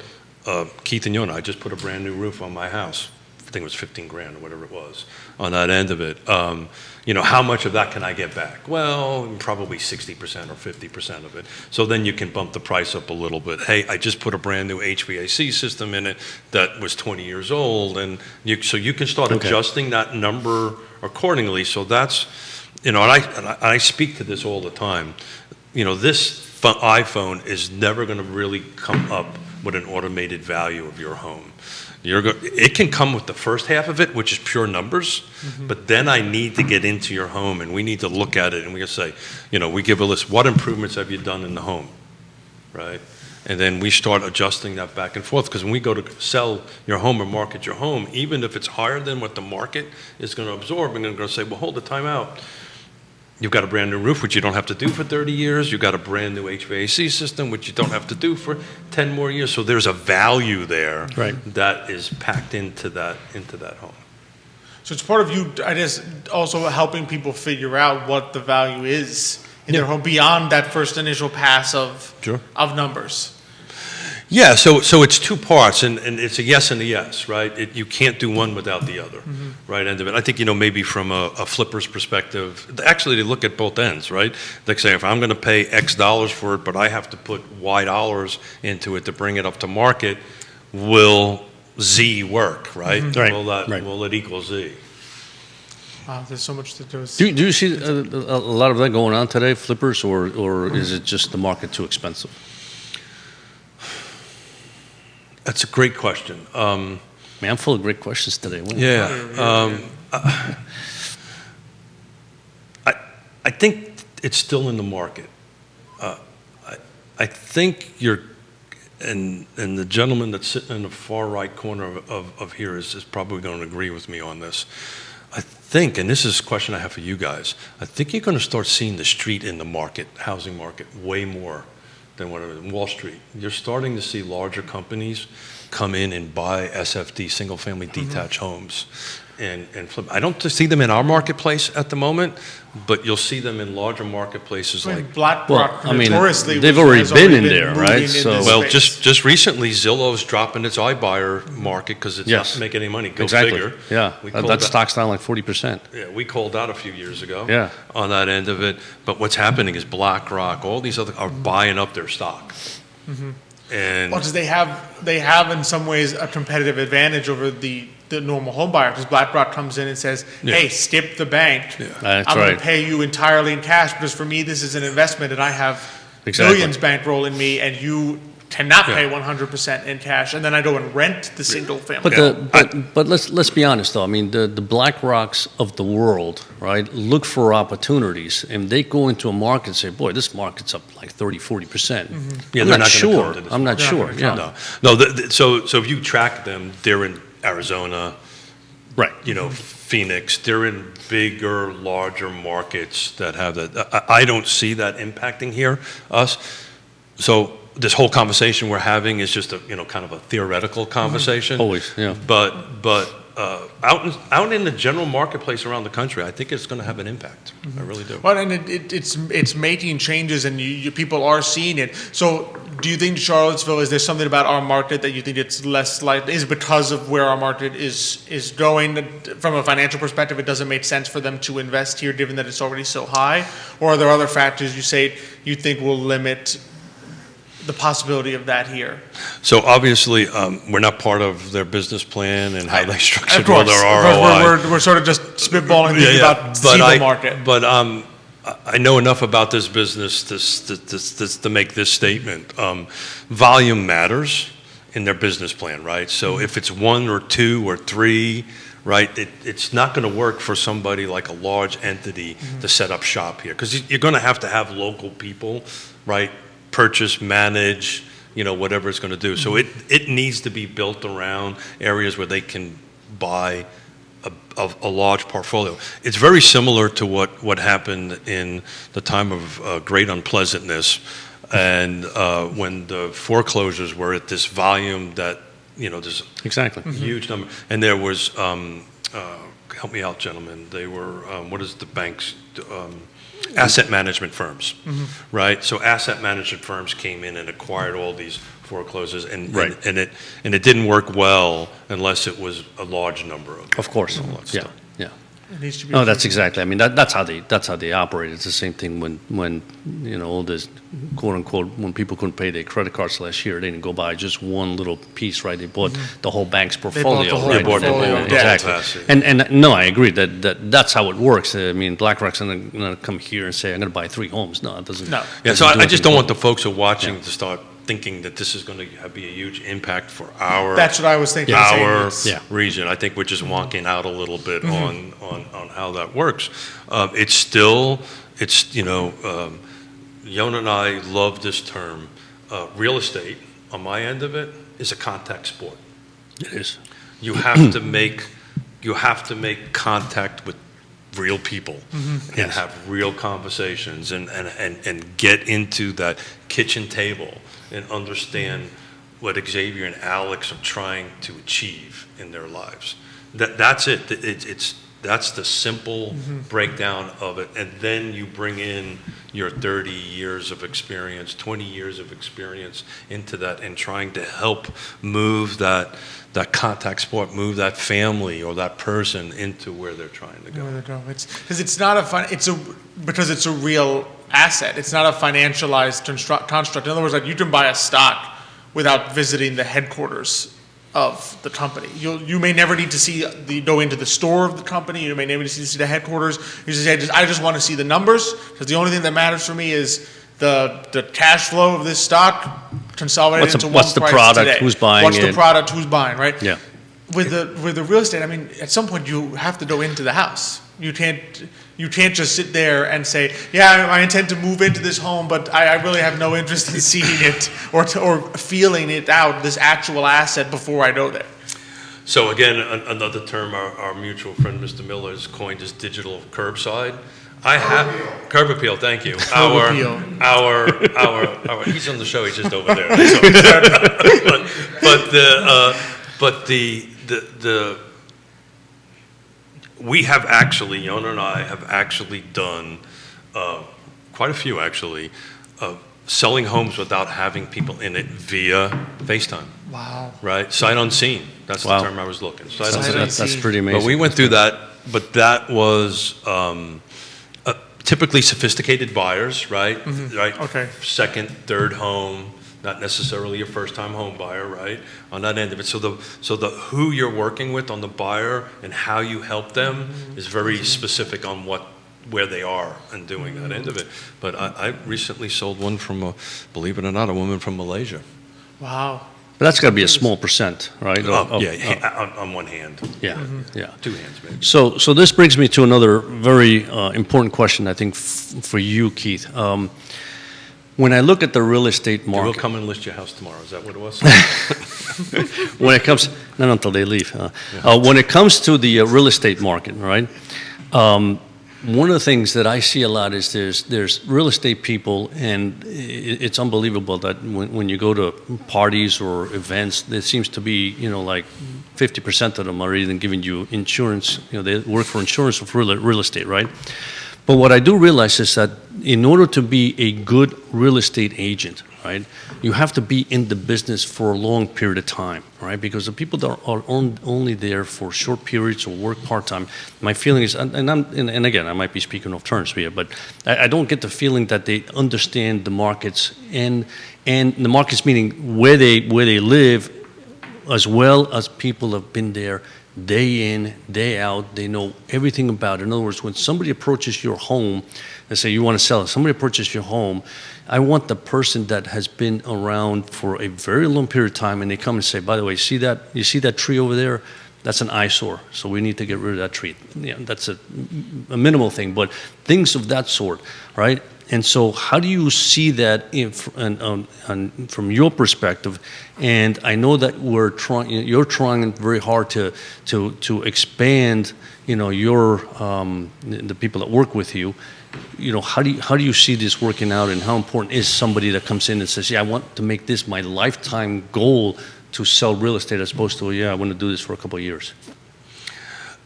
Keith and Yona, I just put a brand new roof on my house. I think it was 15 grand or whatever it was on that end of it. How much of that can I get back? Well, probably 60% or 50% of it. So then you can bump the price up a little bit. Hey, I just put a brand new HVAC system in it that was 20 years old, and so you can start adjusting that number accordingly. So that's, and I speak to this all the time. This iPhone is never going to really come up with an automated value of your home. It can come with the first half of it, which is pure numbers, but then I need to get into your home and we need to look at it and we can say, we give a list, what improvements have you done in the home, right? And then we start adjusting that back and forth, because when we go to sell your home or market your home, even if it's higher than what the market is going to absorb, we're going to say, well, hold the time out. You've got a brand new roof, which you don't have to do for 30 years. You've got a brand new HVAC system, which you don't have to do for 10 more years. So there's a value there that is packed into that home. So it's part of you, I guess, also helping people figure out what the value is in their home beyond that first initial pass of numbers. Yeah, so it's two parts, and it's a yes and a yes, right? You can't do one without the other, right? End of it. I think, maybe from a flipper's perspective, actually they look at both ends, right? They say, if I'm going to pay X dollars for it, but I have to put Y dollars into it to bring it up to market, will Z work, right? Will it equal Z? Wow, there's so much to do. Do you see a lot of that going on today, flippers, or is it just the market too expensive? That's a great question. Man, I'm full of great questions today. I think it's still in the market. I think and the gentleman that's sitting in the far right corner of here is probably going to agree with me on this. I think, and this is a question I have for you guys, I think you're going to start seeing the street in the market, housing market, way more than what it is in Wall Street. You're starting to see larger companies come in and buy SFD, single-family detached homes, and flip. I don't see them in our marketplace at the moment, but you'll see them in larger marketplaces like BlackRock. Notoriously, they've already been in there, right? So, well, just recently, Zillow's dropping its iBuyer market because it's not making any money. Go figure. Yeah, that stock's down like 40%. Yeah, we called out a few years ago. On that end of it. But what's happening is BlackRock, all these other are buying up their stock. And because they have in some ways a competitive advantage over the normal home buyer, because BlackRock comes in and says, hey, skip the bank. I'm going to pay you entirely in cash because for me this is an investment and I have millions bankrolling me and you cannot pay 100% in cash, and then I go and rent the single family. But let's be honest though. I mean, the BlackRocks of the world, right, look for opportunities, and they go into a market and say, boy, this market's up like 30-40%. Yeah, I'm not sure. No. So if you track them, they're in Arizona, Right. Phoenix. They're in bigger, larger markets that have that. I don't see that impacting us. So this whole conversation we're having is just a kind of a theoretical conversation. Always, yeah. But out in the general marketplace around the country, I think it's going to have an impact. I really do. Well, and it's making changes, and people are seeing it. So, do you think Charlottesville, is there something about our market that you think it's less likely? Is it because of where our market is going? From a financial perspective, it doesn't make sense for them to invest here, given that it's already so high? Or are there other factors you think will limit the possibility of that here? So obviously, we're not part of their business plan and how they structured Of course, their ROI. we're sort of just spitballing thinking about the CVille market. But I know enough about this business to make this statement. Volume matters in their business plan, right? So if it's 1 or 2 or 3, right, it's not going to work for somebody like a large entity to set up shop here, because you're going to have local people, right? Purchase, manage, whatever it's going to do. So it needs to be built around areas where they can buy a large portfolio. It's very similar to what happened in the time of great unpleasantness, and when the foreclosures were at this volume that there's Exactly. a huge number, and there was help me out, gentlemen. They were what is the banks? Asset management firms, right? So asset management firms came in and acquired all these foreclosures, and Right. and it didn't work well unless it was a large number of. Of course. all that Yeah. stuff. Yeah. It needs to be No, that's exactly. I mean, that's how they operate. It's the same thing when all this quote unquote, when people couldn't pay their credit cards last year, they didn't go buy just one little piece, right? They bought the whole bank's portfolio. the whole right? portfolio of debt. Exactly. And no, I agree that's how it works. I mean, BlackRock's going to come here and say, I'm going to buy 3 homes. No, it doesn't. No. Yeah, so doesn't do I just don't anything want the folks who are watching to start thinking that this is going to be a huge impact for our. That's what I was thinking. Our Yeah. region. I think we're just wonking out a little bit on how that works. Yona and I love this term. Real estate, on my end of it, is a contact sport. It is. You have to make contact with real people and Yes. have real conversations and get into that kitchen table and understand what Xavier and Alex are trying to achieve in their lives. That's it. That's the simple breakdown of it. And then you bring in your 30 years of experience, 20 years of experience into that, and trying to help move that contact sport, move that family or that person into where they're trying to go. Where they go. Because it's a real asset. It's not a financialized construct. In other words, like, you can buy a stock without visiting the headquarters of the company. You may never need to go into the store of the company. You may never need to see the headquarters. You just say, I just want to see the numbers, because the only thing that matters for me is the cash flow of this stock consolidated into one what's the price product, today. who's buying What's it? the product, who's buying, right? Yeah. With the real estate, I mean, at some point you have to go into the house. You can't just sit there and say, yeah, I intend to move into this home, but I really have no interest in seeing it or feeling it out, this actual asset, before I go there. So again, another term our mutual friend Mr. Miller has coined is digital curbside. Curb appeal. Thank you. Our he's on the show. He's just over there. So, we have actually, Yona and I have actually done quite a few actually, selling homes without having people in it via FaceTime. Wow. Right? Sight unseen. That's Wow. the term I was looking. Sight Sight unseen. That's pretty amazing. But we went through that, but that was typically sophisticated buyers, right? Right. Okay. Second, third home, not necessarily a first-time home buyer, right? On that end of it. So the who you're working with on the buyer and how you help them is very specific on where they are and doing that end of it. But I recently sold one from believe it or not, a woman from Malaysia. Wow. But that's got to be a small percent, right? On one hand. Yeah, yeah. 2 hands, maybe. So this brings me to another very important question, I think, for you, Keith. When I look at the real estate We'll market, come and list your house tomorrow. Is that what it was? when it comes, not until they leave. When it comes to the real estate market, right? One of the things that I see a lot is there's real estate people, and it's unbelievable that when you go to parties or events, there seems to be, like 50% of them are even giving you insurance. They work for insurance of real estate, right? But what I do realize is that in order to be a good real estate agent, right, you have to be in the business for a long period of time, right? Because the people that are only there for short periods or work part-time, my feeling is, and again, I might be speaking off terms here, but I don't get the feeling that they understand the markets and the markets meaning where they live, as well as people have been there day in, day out. They know everything about it. In other words, when somebody approaches your home and say you want to sell it, somebody approaches your home, I want the person that has been around for a very long period of time, and they come and say, by the way, you see that tree over there? That's an eyesore, so we need to get rid of that tree. That's a minimal thing, but things of that sort, right? And so how do you see that from your perspective? And I know that you're trying very hard to expand, the people that work with you. How do you see this working out, and how important is somebody that comes in and says, I want to make this my lifetime goal to sell real estate, as opposed to, I want to do this for a couple of years?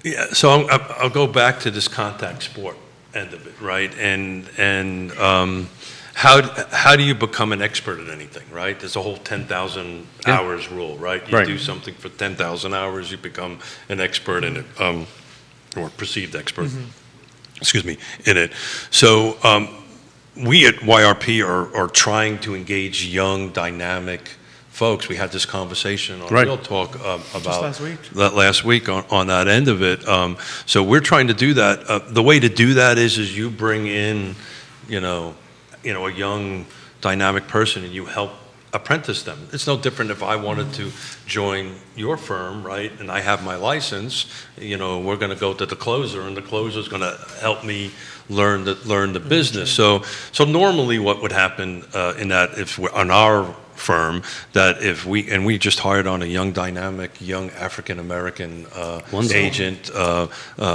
Yeah, so I'll go back to this contact sport end of it, right? And how do you become an expert at anything, right? There's a whole 10,000 hours rule, right? You do something for 10,000 hours, you become an expert in it, or perceived expert, excuse me, in it. So we at YRP are trying to engage young, dynamic folks. We had this conversation on Real Talk about last week on that end of it. So we're trying to do that. The way to do that is you bring in, a young, dynamic person, and you help apprentice them. It's no different if I wanted to join your firm, right? And I have my license. We're going to go to the closer, and the closer is going to help me learn the business. So normally, what would happen in that, if we're on our firm, that if we just hired on a young, dynamic, young African American agent,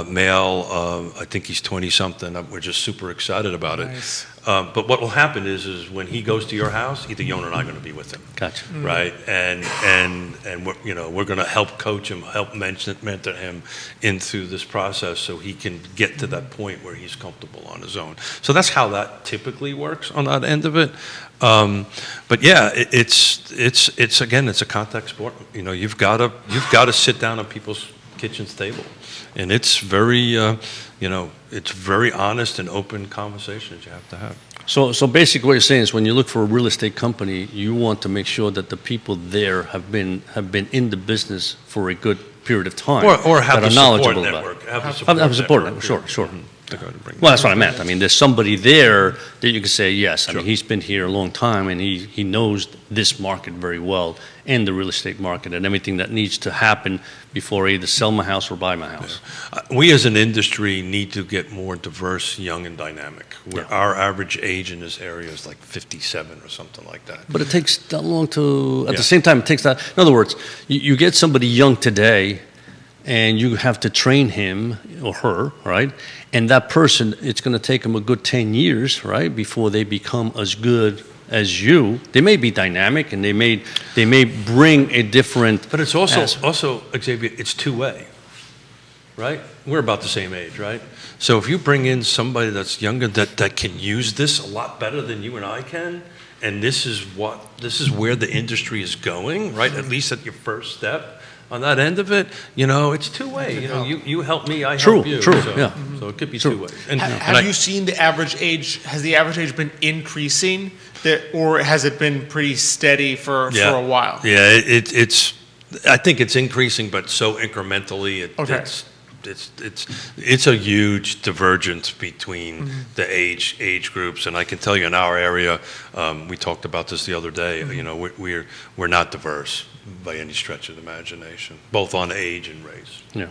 male. I think he's 20 something. We're just super excited about it. Nice. But what will happen is when he goes to your house, either Yon and I are going to be with him. Gotcha. Right, and we're going to help coach him, help mentor him into this process, so he can get to that point where he's comfortable on his own. So that's how that typically works on that end of it. But yeah, it's again, it's a contact sport. You've got to sit down at people's kitchen table, and it's very it's very honest and open conversations you have to have. So basically what you're saying is, when you look for a real estate company, you want to make sure that the people there have been in the business for a good period of time, or have that the are support knowledgeable network. about it. Have a support network. Sure. Mm-hmm. Well, that's what I meant. I mean, there's somebody there that you can say, yes. I mean, he's been here a long time, and he knows this market very well, and the real estate market, and everything that needs to happen before I either sell my house or buy my house. We as an industry need to get more diverse, young, and dynamic. Our average age in this area is like 57 or something like that. But it takes that long to, at the same time, it takes that. In other words, you get somebody young today, and you have to train him or her, right? And that person, it's going to take them a good 10 years, right, before they become as good as you. They may be dynamic, and they may bring a different. But it's also Xavier, it's two-way, right? We're about the same age, right? So if you bring in somebody that's younger that can use this a lot better than you and I can, and this is where the industry is going, right? At least at your first step. On that end of it, it's two-way. You help me, I help you. True. So it could be two ways. And have you seen the average age? Has the average age been increasing, or has it been pretty steady for a while? Yeah, it's. I think it's increasing, but so incrementally. It's a huge divergence between the age groups, and I can tell you in our area, we talked about this the other day. We're not diverse by any stretch of the imagination, both on age and race. Yeah.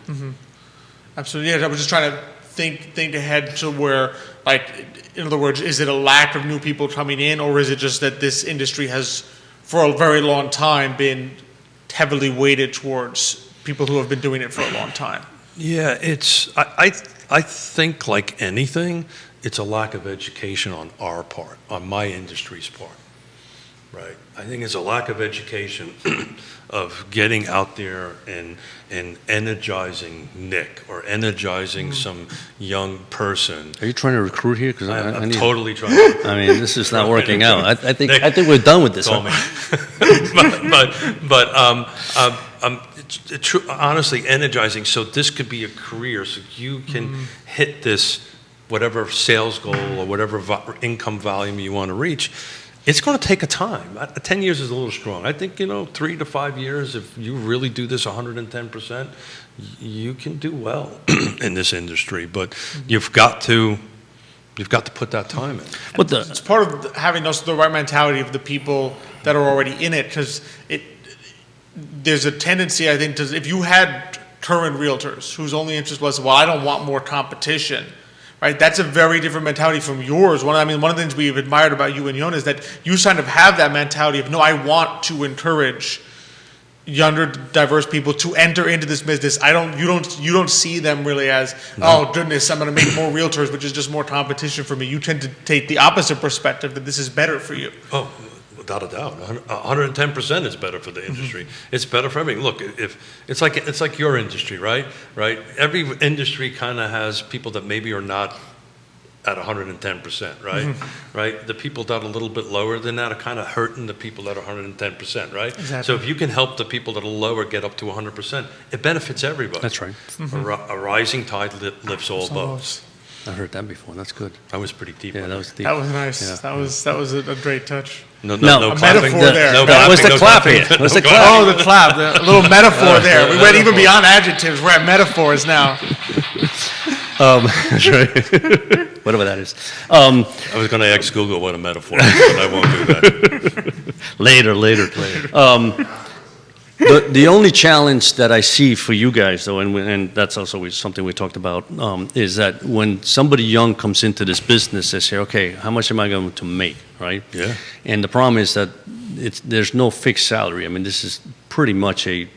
Absolutely. Yeah, I was just trying to think ahead to where, like, in other words, is it a lack of new people coming in, or is it just that this industry has, for a very long time, been heavily weighted towards people who have been doing it for a long time? Yeah, I think like anything, it's a lack of education on our part, on my industry's part, right? I think it's a lack of education of getting out there and energizing Nick or energizing some young person. Are you trying to recruit here? Because I'm totally trying to. I mean, this is not working out. I think we're done with this. Call me. It's honestly energizing. So this could be a career. So you can hit this whatever sales goal or whatever income volume you want to reach. It's going to take a time. 10 years is a little strong. I think 3 to 5 years. If you really do this 110%, you can do well in this industry. But you've got to put that time in. But it's part of having the right mentality of the people that are already in it, because there's a tendency, I think, to, if you had current realtors whose only interest was, well, I don't want more competition, right? That's a very different mentality from yours. One of the things we've admired about you and Yona is that you kind of have that mentality of, no, I want to encourage younger, diverse people to enter into this business. You don't see them really as, oh goodness, I'm going to make more realtors, which is just more competition for me. You tend to take the opposite perspective, that this is better for you. Oh, without a doubt, 110% is better for the industry. It's better for everything. Look, if it's like your industry, right? Every industry kind of has people that maybe are not at 110%, right? Right? The people that are a little bit lower than that are kind of hurting the people that are 110%, right? Exactly. So if you can help the people that are lower get up to 100%, it benefits everybody. That's right. A rising tide lifts all boats. I heard that before. That's good. That was pretty deep. Yeah, that was deep. That was nice. Yeah. That was a great touch. No A clapping. metaphor there. That was the clap here. That was the clap. Oh, the clap, a little metaphor there. We went even beyond adjectives. We're at metaphors now. That's right. Whatever that is. I was going to ask Google what a metaphor is, but I won't do that. Later. The only challenge that I see for you guys, though, and that's also something we talked about, is that when somebody young comes into this business, they say, okay, how much am I going to make, right? Yeah. And the problem is that there's no fixed salary. I mean, this is pretty much you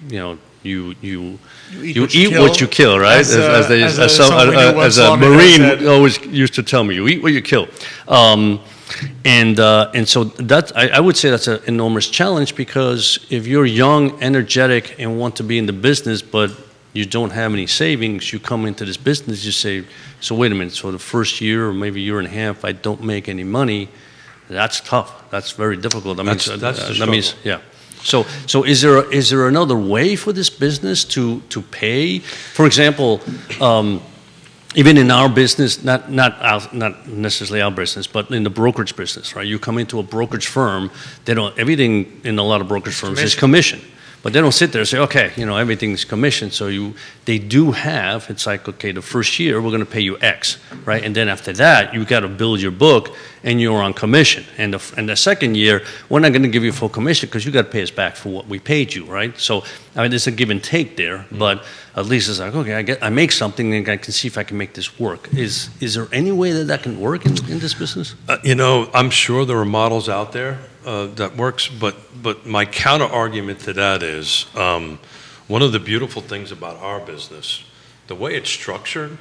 eat what you kill, right? As a Marine always used to tell me, you eat what you kill. And so I would say that's an enormous challenge, because if you're young, energetic, and want to be in the business, but you don't have any savings, you come into this business, you say, so wait a minute, so the first year or maybe year and a half, I don't make any money. That's tough. That's very difficult. That's the that means, yeah. So is there another way for this business to pay? For example, even in our business, not necessarily our business, but in the brokerage business, right? You come into a brokerage firm, everything in a lot of brokerage firms is commission. But they don't sit there and say, okay, everything's commission. So they do have, it's like, okay, the first year we're going to pay you X, right? And then after that, you got to build your book and you're on commission. And the second year, we're not going to give you full commission because you got to pay us back for what we paid you, right? So, I mean, there's a give and take there, but at least it's like, okay, I make something and I can see if I can make this work. Is there any way that can work in this business? I'm sure there are models out there that works, but my counter argument to that is one of the beautiful things about our business, the way it's structured,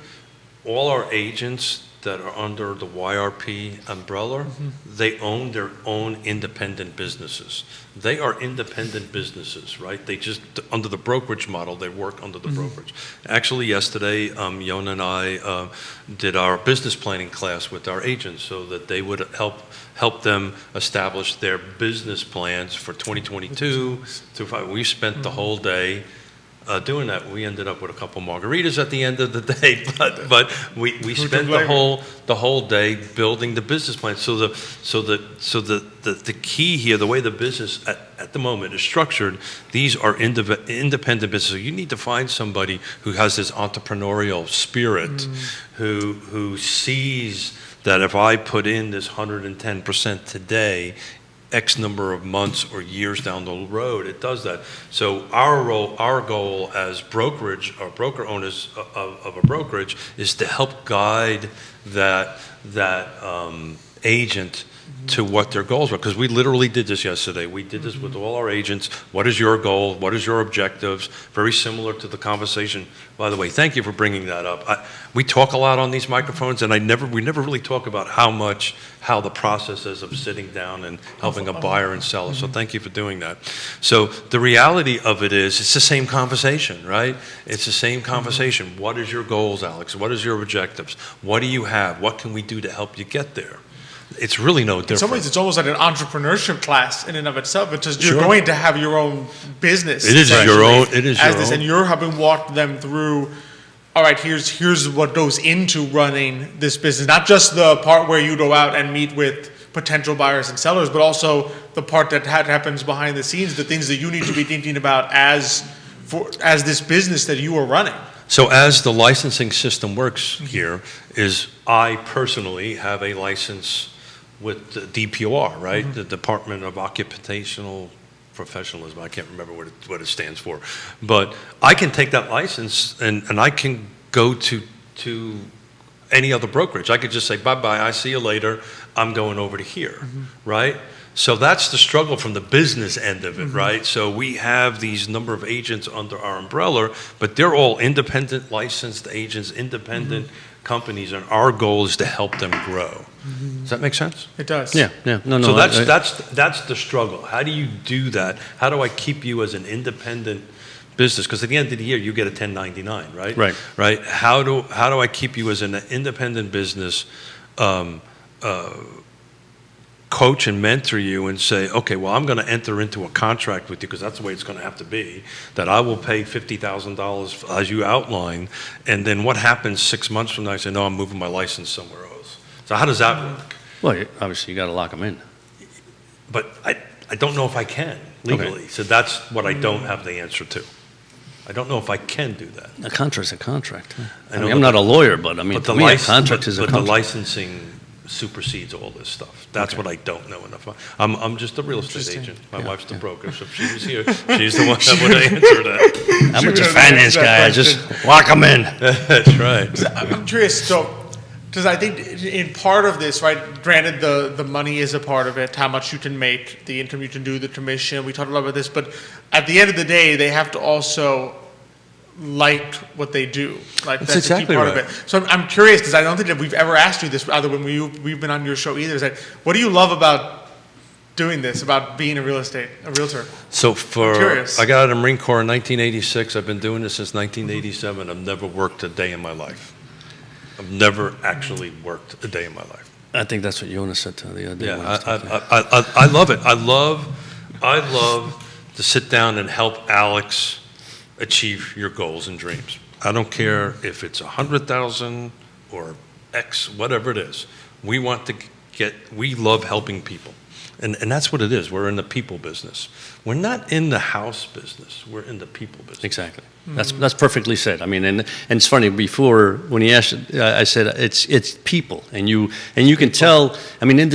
all our agents that are under the YRP umbrella, they own their own independent businesses. They are independent businesses, right? They just, under the brokerage model, they work under the brokerage. Actually, yesterday, Yona and I did our business planning class with our agents so that they would help them establish their business plans for 2022 to 5. We spent the whole day doing that. We ended up with a couple margaritas at the end of the day, but we spent the whole day building the business plan. So the key here, the way the business at the moment is structured, these are independent businesses. So you need to find somebody who has this entrepreneurial spirit, who sees that if I put in this 110% today, X number of months or years down the road, it does that. So our goal as brokerage or broker owners of a brokerage is to help guide that agent to what their goals were, because we literally did this yesterday. We did this with all our agents. What is your goal? What is your objectives? Very similar to the conversation. By the way, thank you for bringing that up. We talk a lot on these microphones, and we never really talk about how the process is of sitting down and helping a buyer and seller. So thank you for doing that. So the reality of it is, it's the same conversation, right? It's the same conversation. What is your goals, Alex? What is your objectives? What do you have? What can we do to help you get there? It's really no different. In some ways, it's almost like an entrepreneurship class in and of itself, because you're going to have your own business. It is your own. It is your own. And you're helping walk them through. All right, here's what goes into running this business. Not just the part where you go out and meet with potential buyers and sellers, but also the part that happens behind the scenes, the things that you need to be thinking about as this business that you are running. So as the licensing system works here, is I personally have a license with the DPOR, right? The Department of Occupational Professionalism. I can't remember what it stands for. But I can take that license and I can go to any other brokerage. I could just say, bye-bye, I see you later. I'm going over to here, right? So that's the struggle from the business end of it, right? So we have these number of agents under our umbrella, but they're all independent licensed agents, independent companies, and our goal is to help them grow. Does that make sense? It does. Yeah. No. So that's the struggle. How do you do that? How do I keep you as an independent business? Because at the end of the year, you get a 1099, right? Right. How do I keep you as an independent business? Coach and mentor you and say, okay, well, I'm going to enter into a contract with you, because that's the way it's going to have to be, that I will pay $50,000 as you outline, and then what happens 6 months from now? I say, no, I'm moving my license somewhere else. So how does that work? Well, obviously you got to lock them in. But I don't know if I can legally. Okay. So that's what I don't have the answer to. I don't know if I can do that. A contract's a contract. I'm not a lawyer, but I mean, to me, a contract is a contract. But the licensing supersedes all this stuff. That's what I don't know enough. I'm just a real estate agent. My wife's the broker, so if she was here, she's the one that would answer that. I'm just a finance guy. I just lock them in. That's right. I'm curious, so, because I think in part of this, right, granted the money is a part of it, how much you can make, the income you can do, the commission, we talked a lot about this, but at the end of the day, they have to also like what they do. Like that's exactly a key part right. of it. So I'm curious, because I don't think that we've ever asked you this, either when we've been on your show either, is like, what do you love about doing this, about being a realtor? So I got out of the Marine Corps in 1986. I've been doing this since 1987. I've never worked a day in my life. I've never actually worked a day in my life. I think that's what Jonas said the other day. Yeah, I love it. I love to sit down and help Alex achieve your goals and dreams. I don't care if it's 100,000 or X, whatever it is. We love helping people. And that's what it is. We're in the people business. We're not in the house business. We're in the people business. Exactly. That's perfectly said. I mean, and it's funny, before when he asked, I said it's people, and you can tell. I mean, in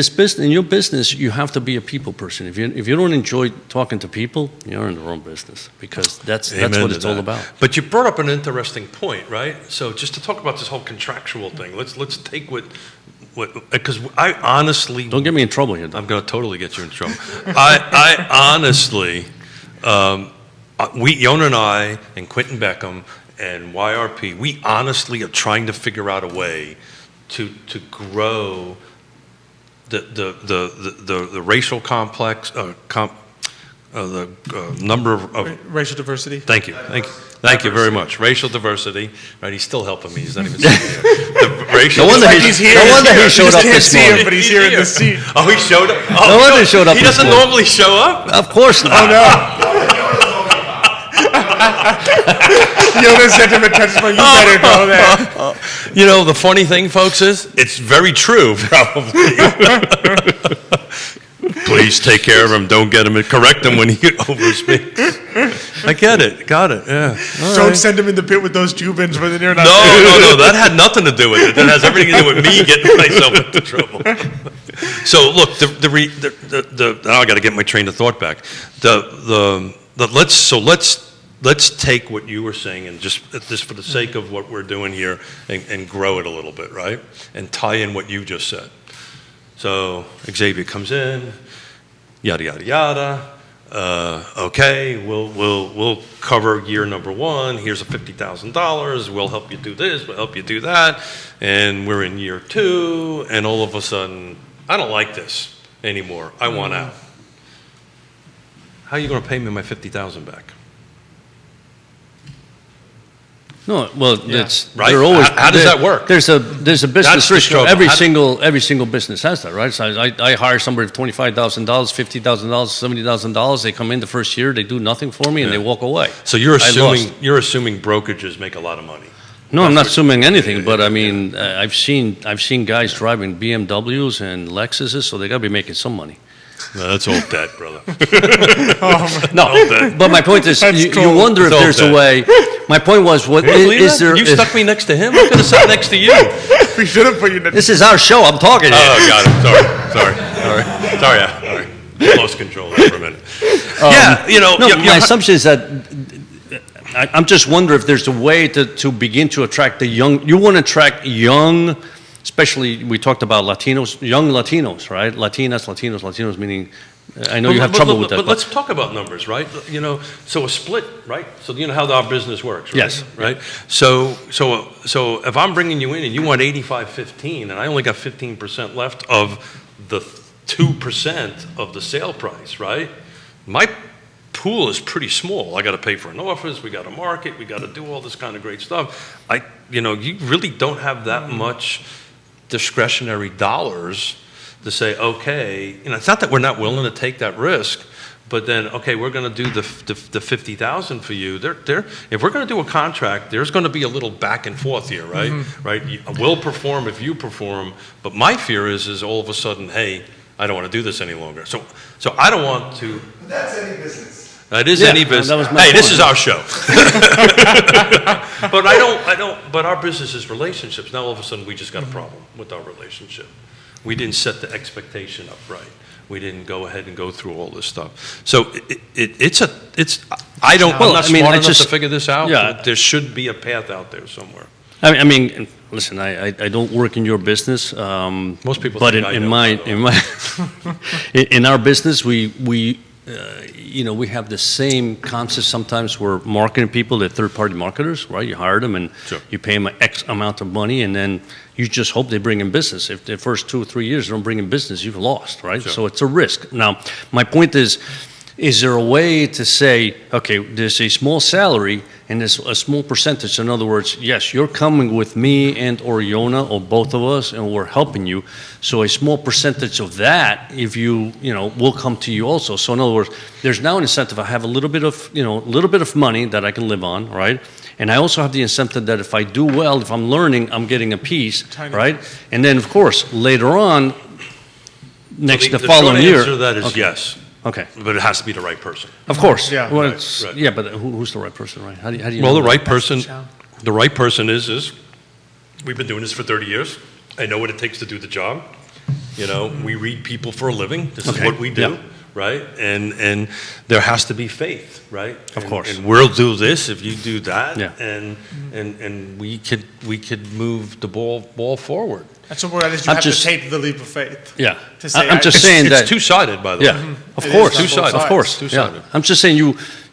your business, you have to be a people person. If you don't enjoy talking to people, you're in the wrong business, because that's what it's all about. But you brought up an interesting point, right? So just to talk about this whole contractual thing, let's take what because I honestly don't get me in trouble here. I'm going to totally get you in trouble. I honestly. Yona and I and Quentin Beckham and YRP, we honestly are trying to figure out a way to grow the racial complex, the number of racial diversity. Thank you very much. Racial diversity. Right, he's still helping me. He's not even saying it. No wonder he's here. No wonder he showed up this morning. But he's here in the seat. Oh, he showed up. No wonder he showed up. He doesn't normally show up. Of course not. Oh no. Yoda sent him a text, but you better go there. You know, the funny thing, folks, is it's very true, probably. Please take care of him. Don't get him. Correct him when he overspeaks. I get it. Got it. Yeah. Don't send him in the pit with those Cubans when they're not. No. That had nothing to do with it. That has everything to do with me getting myself into trouble. So look, now I got to get my train of thought back. Let's take what you were saying and just for the sake of what we're doing here and grow it a little bit, right? And tie in what you just said. So Xavier comes in, yada yada yada. Okay, we'll cover year number one. Here's a $50,000. We'll help you do this. We'll help you do that. And we're in year two, and all of a sudden, I don't like this anymore. I want out. How are you going to pay me my $50,000 back? No, well, Yeah. it's Right? they're always. How does that work? There's a business That's the risk. struggle. Every How- single business has that, right? So I hire somebody for $25,000, $50,000, $70,000. They come in the first year, they do nothing for me, and they walk away. So you're I assuming lost. brokerages make a lot of money. No, I'm not That's assuming anything, but I yeah. mean, I've seen guys driving BMWs and Lexuses, so they got to be making some money. No, that's all debt, brother. No, but my point is, you cool. wonder if It's all there's a dead. way. My point was, what Can you believe is that? there? You is- stuck me next to him. I could have sat next to you. We should have put you in This is our show. I'm talking. Here. Oh, got it. Sorry. All right. Lost control there for a minute. Yeah, No, you- my assumption is that I'm just wondering if there's a way to begin to attract the young. You want to attract young, especially we talked about Latinos, young Latinos, right? Latinos, meaning I know you have trouble with that. But let's talk about numbers, right? So a split, right? So you know how our business works, right? Yes. Right? So if I'm bringing you in and you want 85-15 and I only got 15% left of the 2% of the sale price, right? My pool is pretty small. I got to pay for an office, we got to market, we got to do all this kind of great stuff. You really don't have that much discretionary dollars to say, okay, it's not that we're not willing to take that risk, but then, okay, we're going to do the 50,000 for you. If we're going to do a contract, there's going to be a little back and forth here, right? Right? We'll perform if you perform, but my fear is all of a sudden, hey, I don't want to do this any longer. So I don't want to. But that's any business. That is Yeah, any business. that was my Hey, this point. is our show. But I don't. But our business is relationships. Now all of a sudden we just got a problem with our relationship. We didn't set the expectation up right. We didn't go ahead and go through all this stuff. So it's. I don't. Well, I'm not I mean, smart I enough just- to figure this out. Yeah. But there should be a path out there somewhere. I mean, listen, I don't work in your business. Most people But think I in know, my by the way. in our business, we have the same concept. Sometimes we're marketing people, they're third-party marketers, right? You hire them and Sure. you pay them X amount of money, and then you just hope they bring in business. If the first 2 or 3 years they don't bring in business, you've lost, right? Sure. So it's a risk. Now, my point is there a way to say, okay, there's a small salary and there's a small percentage? In other words, yes, you're coming with me and or Yona or both of us, and we're helping you. So a small percentage of that, if will come to you also. So in other words, there's now an incentive. I have a little bit of money that I can live on, right? And I also have the incentive that if I do well, if I'm learning, I'm getting a piece, Tiny right? And then of course later on, next So the following short year. answer to that is Okay. yes, Okay. but it has to be the right person. Of course. Yeah. Well, Right, it's, right. yeah, but who's the right person, right? How do you Well, know the that? right person, challenge. the right person is we've been doing this for 30 years. I know what it takes to do the job. We read people for a living. This is Okay, what we do, yeah. right? And there has to be faith, right? Of course. And we'll do this if you do that. Yeah. And we could move the ball forward. And so that is you I'm have just- to take the leap of faith. Yeah. To say, I'm just It's- saying that. It's two-sided, by the Yeah, way. of It course, is on both Two-sided. of sides. course. Two-sided. Yeah. I'm just saying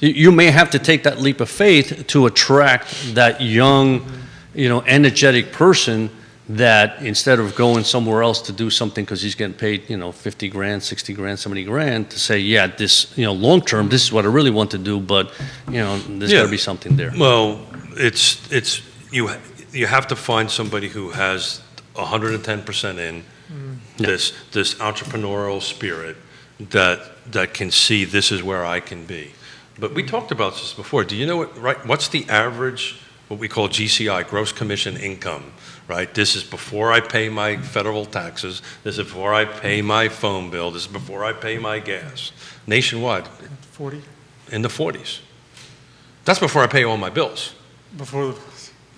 you may have to take that leap of faith to attract that young, energetic person that instead of going somewhere else to do something because he's getting paid, 50 grand, 60 grand, 70 grand, to say, yeah, this, long term, this is what I really want to do, but, there's got Yeah. to be something there. Well, it's you have to find somebody who has 110% in this entrepreneurial spirit that can see this is where I can be. But we talked about this before. Do you know what's the average, what we call GCI, gross commission income, right? This is before I pay my federal taxes. This is before I pay my phone bill. This is before I pay my gas. Nationwide, 40 in the 40s. That's before I pay all my bills. before.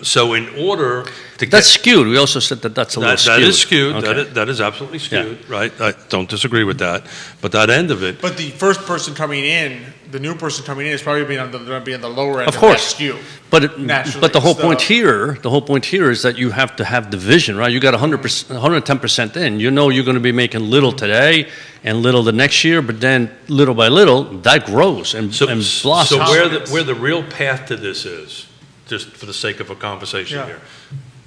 So in order to That's skewed. We also said that that's a little skewed. that is skewed. Okay. That is absolutely skewed, right? I don't disagree with that. But that end of it, But the first person coming in, the new person coming in, is probably going to be on the lower end Of of course. that skew. But Naturally, but the whole so- point here is that you have to have the vision, right? You got 100%, 110% in. You know you're going to be making little today and little the next year, but then little by little that grows and blossoms. so where the real path to this is, just for the sake of a conversation Yeah. here,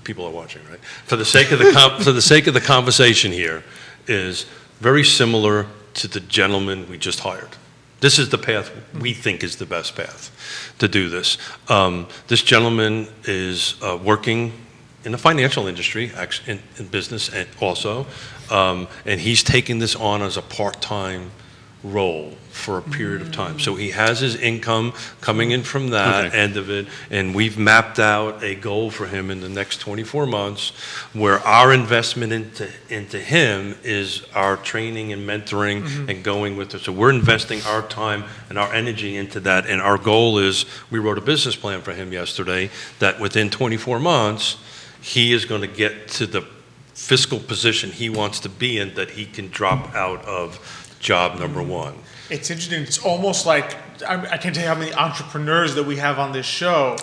people are watching, right? For the sake of the conversation here, is very similar to the gentleman we just hired. This is the path we think is the best path to do this. This gentleman is working in the financial industry, actually in business, and also, and he's taking this on as a part-time role for a period of time. So he has his income coming in from that end of it, and we've mapped out a goal for him in the next 24 months where our investment into him is our training and mentoring and going with it. So we're investing our time and our energy into that, and our goal is, we wrote a business plan for him yesterday, that within 24 months, he is going to get to the fiscal position he wants to be in, that he can drop out of job number one. It's interesting. It's almost like I can't tell you how many entrepreneurs that we have on this show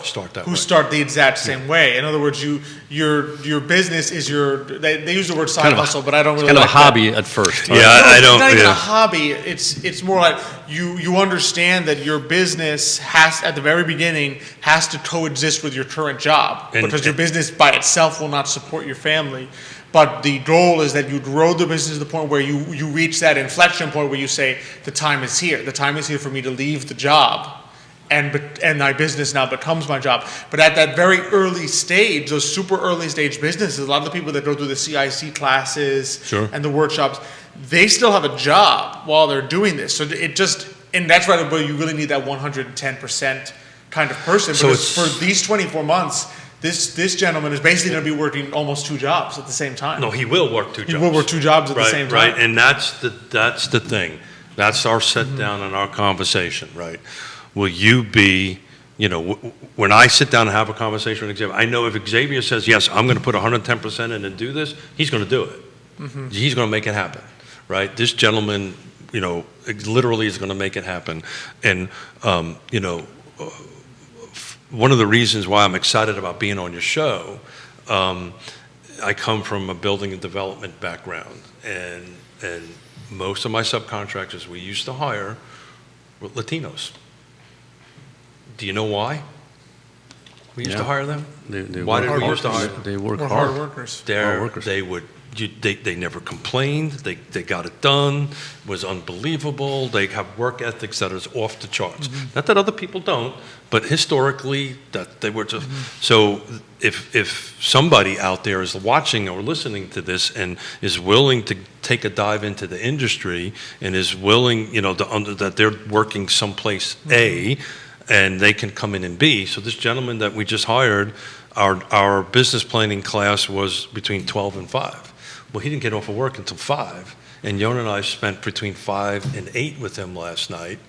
who start the exact same way. In other words, your business is they use the word side hustle, but I don't really kind like of a hobby at first. Yeah, I don't. It's not even Yeah. a hobby. It's more like you understand that your business has, at the very beginning, has to coexist with your current job, because your business by itself will not support your family. But the goal is that you grow the business to the point where you reach that inflection point where you say, the time is here. The time is here for me to leave the job, and my business now becomes my job. But at that very early stage, those super early stage businesses, a lot of the people that go through the CIC classes and the workshops, they still have a job while they're doing this. So and that's right where you really need that 110% kind of person. So Because for these 24 months, this gentleman is basically going to be working almost two jobs at the same time. No, he will work two jobs. He will work two jobs at the same time. Right, and that's the thing. That's our sit down and our conversation, right? Will you be, when I sit down and have a conversation with Xavier, I know if Xavier says, yes, I'm going to put 110% in and do this, he's going to do it. He's going to make it happen, right? This gentleman, literally is going to make it happen. And, one of the reasons why I'm excited about being on your show, I come from a building and development background, and most of my subcontractors we used to hire were Latinos. Do you know why we used to hire them? Why did we used to hire them? They work We're hard. hard workers. They never complained. They got it done. It was unbelievable. They have work ethics that is off the charts. Not that other people don't, but historically that they were just. So if somebody out there is watching or listening to this and is willing to take a dive into the industry and is willing, that they're working someplace A, and they can come in and B. So this gentleman that we just hired, our business planning class was between 12 and 5. Well, he didn't get off of work until 5, and Yon and I spent between 5 and 8 with him last night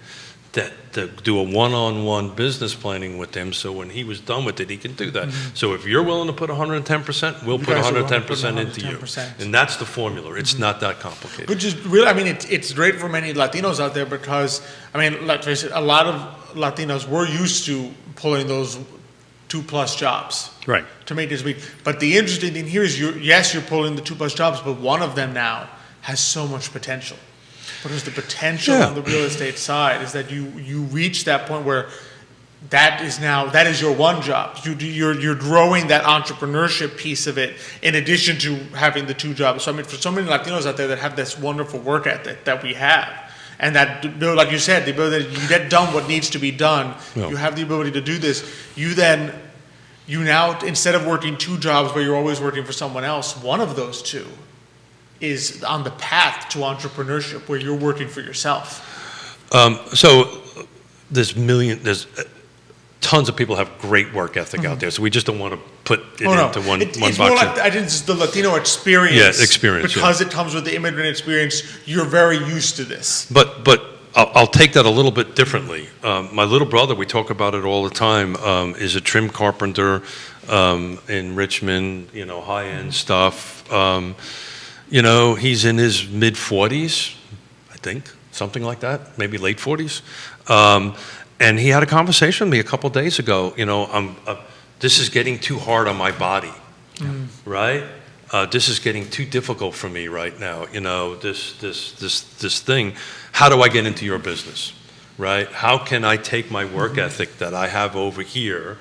to do a one-on-one business planning with him, so when he was done with it, he can do that. So if you're willing to put 110%, we'll put 110% into you. And that's the formula. It's not that complicated. Which is really, it's great for many Latinos out there because, let's face it, a lot of Latinos were used to pulling those 2+ jobs. Right. To make this week. But the interesting thing here is, you're pulling the 2+ jobs, but one of them now has so much potential. Because the potential on the real estate side is that you reach that point where that is your one job. You're growing that entrepreneurship piece of it in addition to having the 2 jobs. So for so many Latinos out there that have this wonderful work ethic that we have, and that, like you said, the ability that you get done what needs to be done, you have the ability to do this, you now, instead of working 2 jobs where you're always working for someone else, one of those 2 is on the path to entrepreneurship where you're working for yourself. So there's tons of people have great work ethic out there, so we just don't want to put it into one it's box. More like, I think it's the Latino experience. Yeah, experience. Because it comes with the immigrant experience, you're very used to this. But I'll take that a little bit differently. My little brother, we talk about it all the time, is a trim carpenter. in Richmond, high-end stuff. He's in his mid-40s, I think, something like that, maybe late 40s. And he had a conversation with me a couple days ago. This is getting too hard on my body, right? This is getting too difficult for me right now. This thing. How do I get into your business, right? How can I take my work ethic that I have over here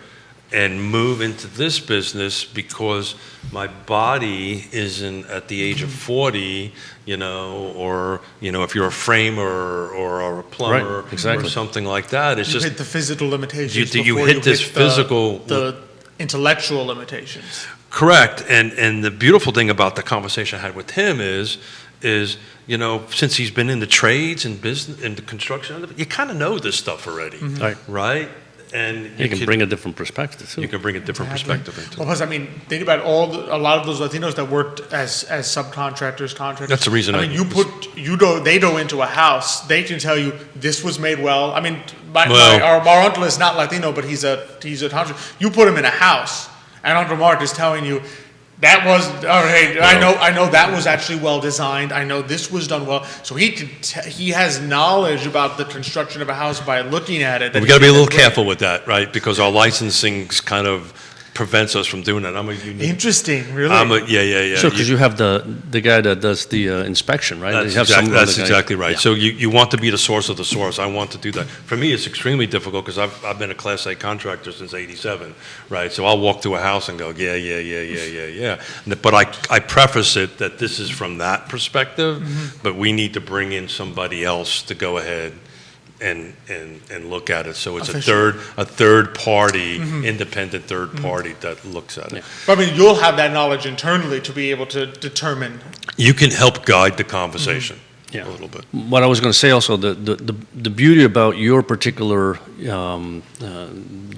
and move into this business, because my body isn't at the age of 40, or if you're a framer or a plumber, right, exactly, or something like that. It's you just hit the physical limitations. You hit this physical, the intellectual limitations. Correct. And the beautiful thing about the conversation I had with him is since he's been in the trades and business and the construction, you kind of know this stuff already, right? And you can bring a different perspective too. You can bring a different perspective into it. Well, because think about a lot of those Latinos that worked as subcontractors, contractors. That's the reason. They go into a house, they can tell you this was made well. Our uncle is not Latino, but he's a contractor. You put him in a house, and Uncle Mark is telling you, that was, I know that was actually well designed. I know this was done well. So he has knowledge about the construction of a house by looking at it. We got to be a little careful with that, right? Because our licensing kind of prevents us from doing that. I'm a unique. Interesting, really. Yeah. Sure, because you have the guy that does the inspection, right? That's exactly right. Yeah. So you want to be the source of the source. I want to do that. For me, it's extremely difficult because I've been a Class A contractor since '87, right? So I'll walk through a house and go, yeah. But I preface it that this is from that perspective, but we need to bring in somebody else to go ahead and look at it. So it's a third party, independent third party that looks at it. But you'll have that knowledge internally to be able to determine. You can help guide the conversation a little bit. What I was going to say also, the beauty about your particular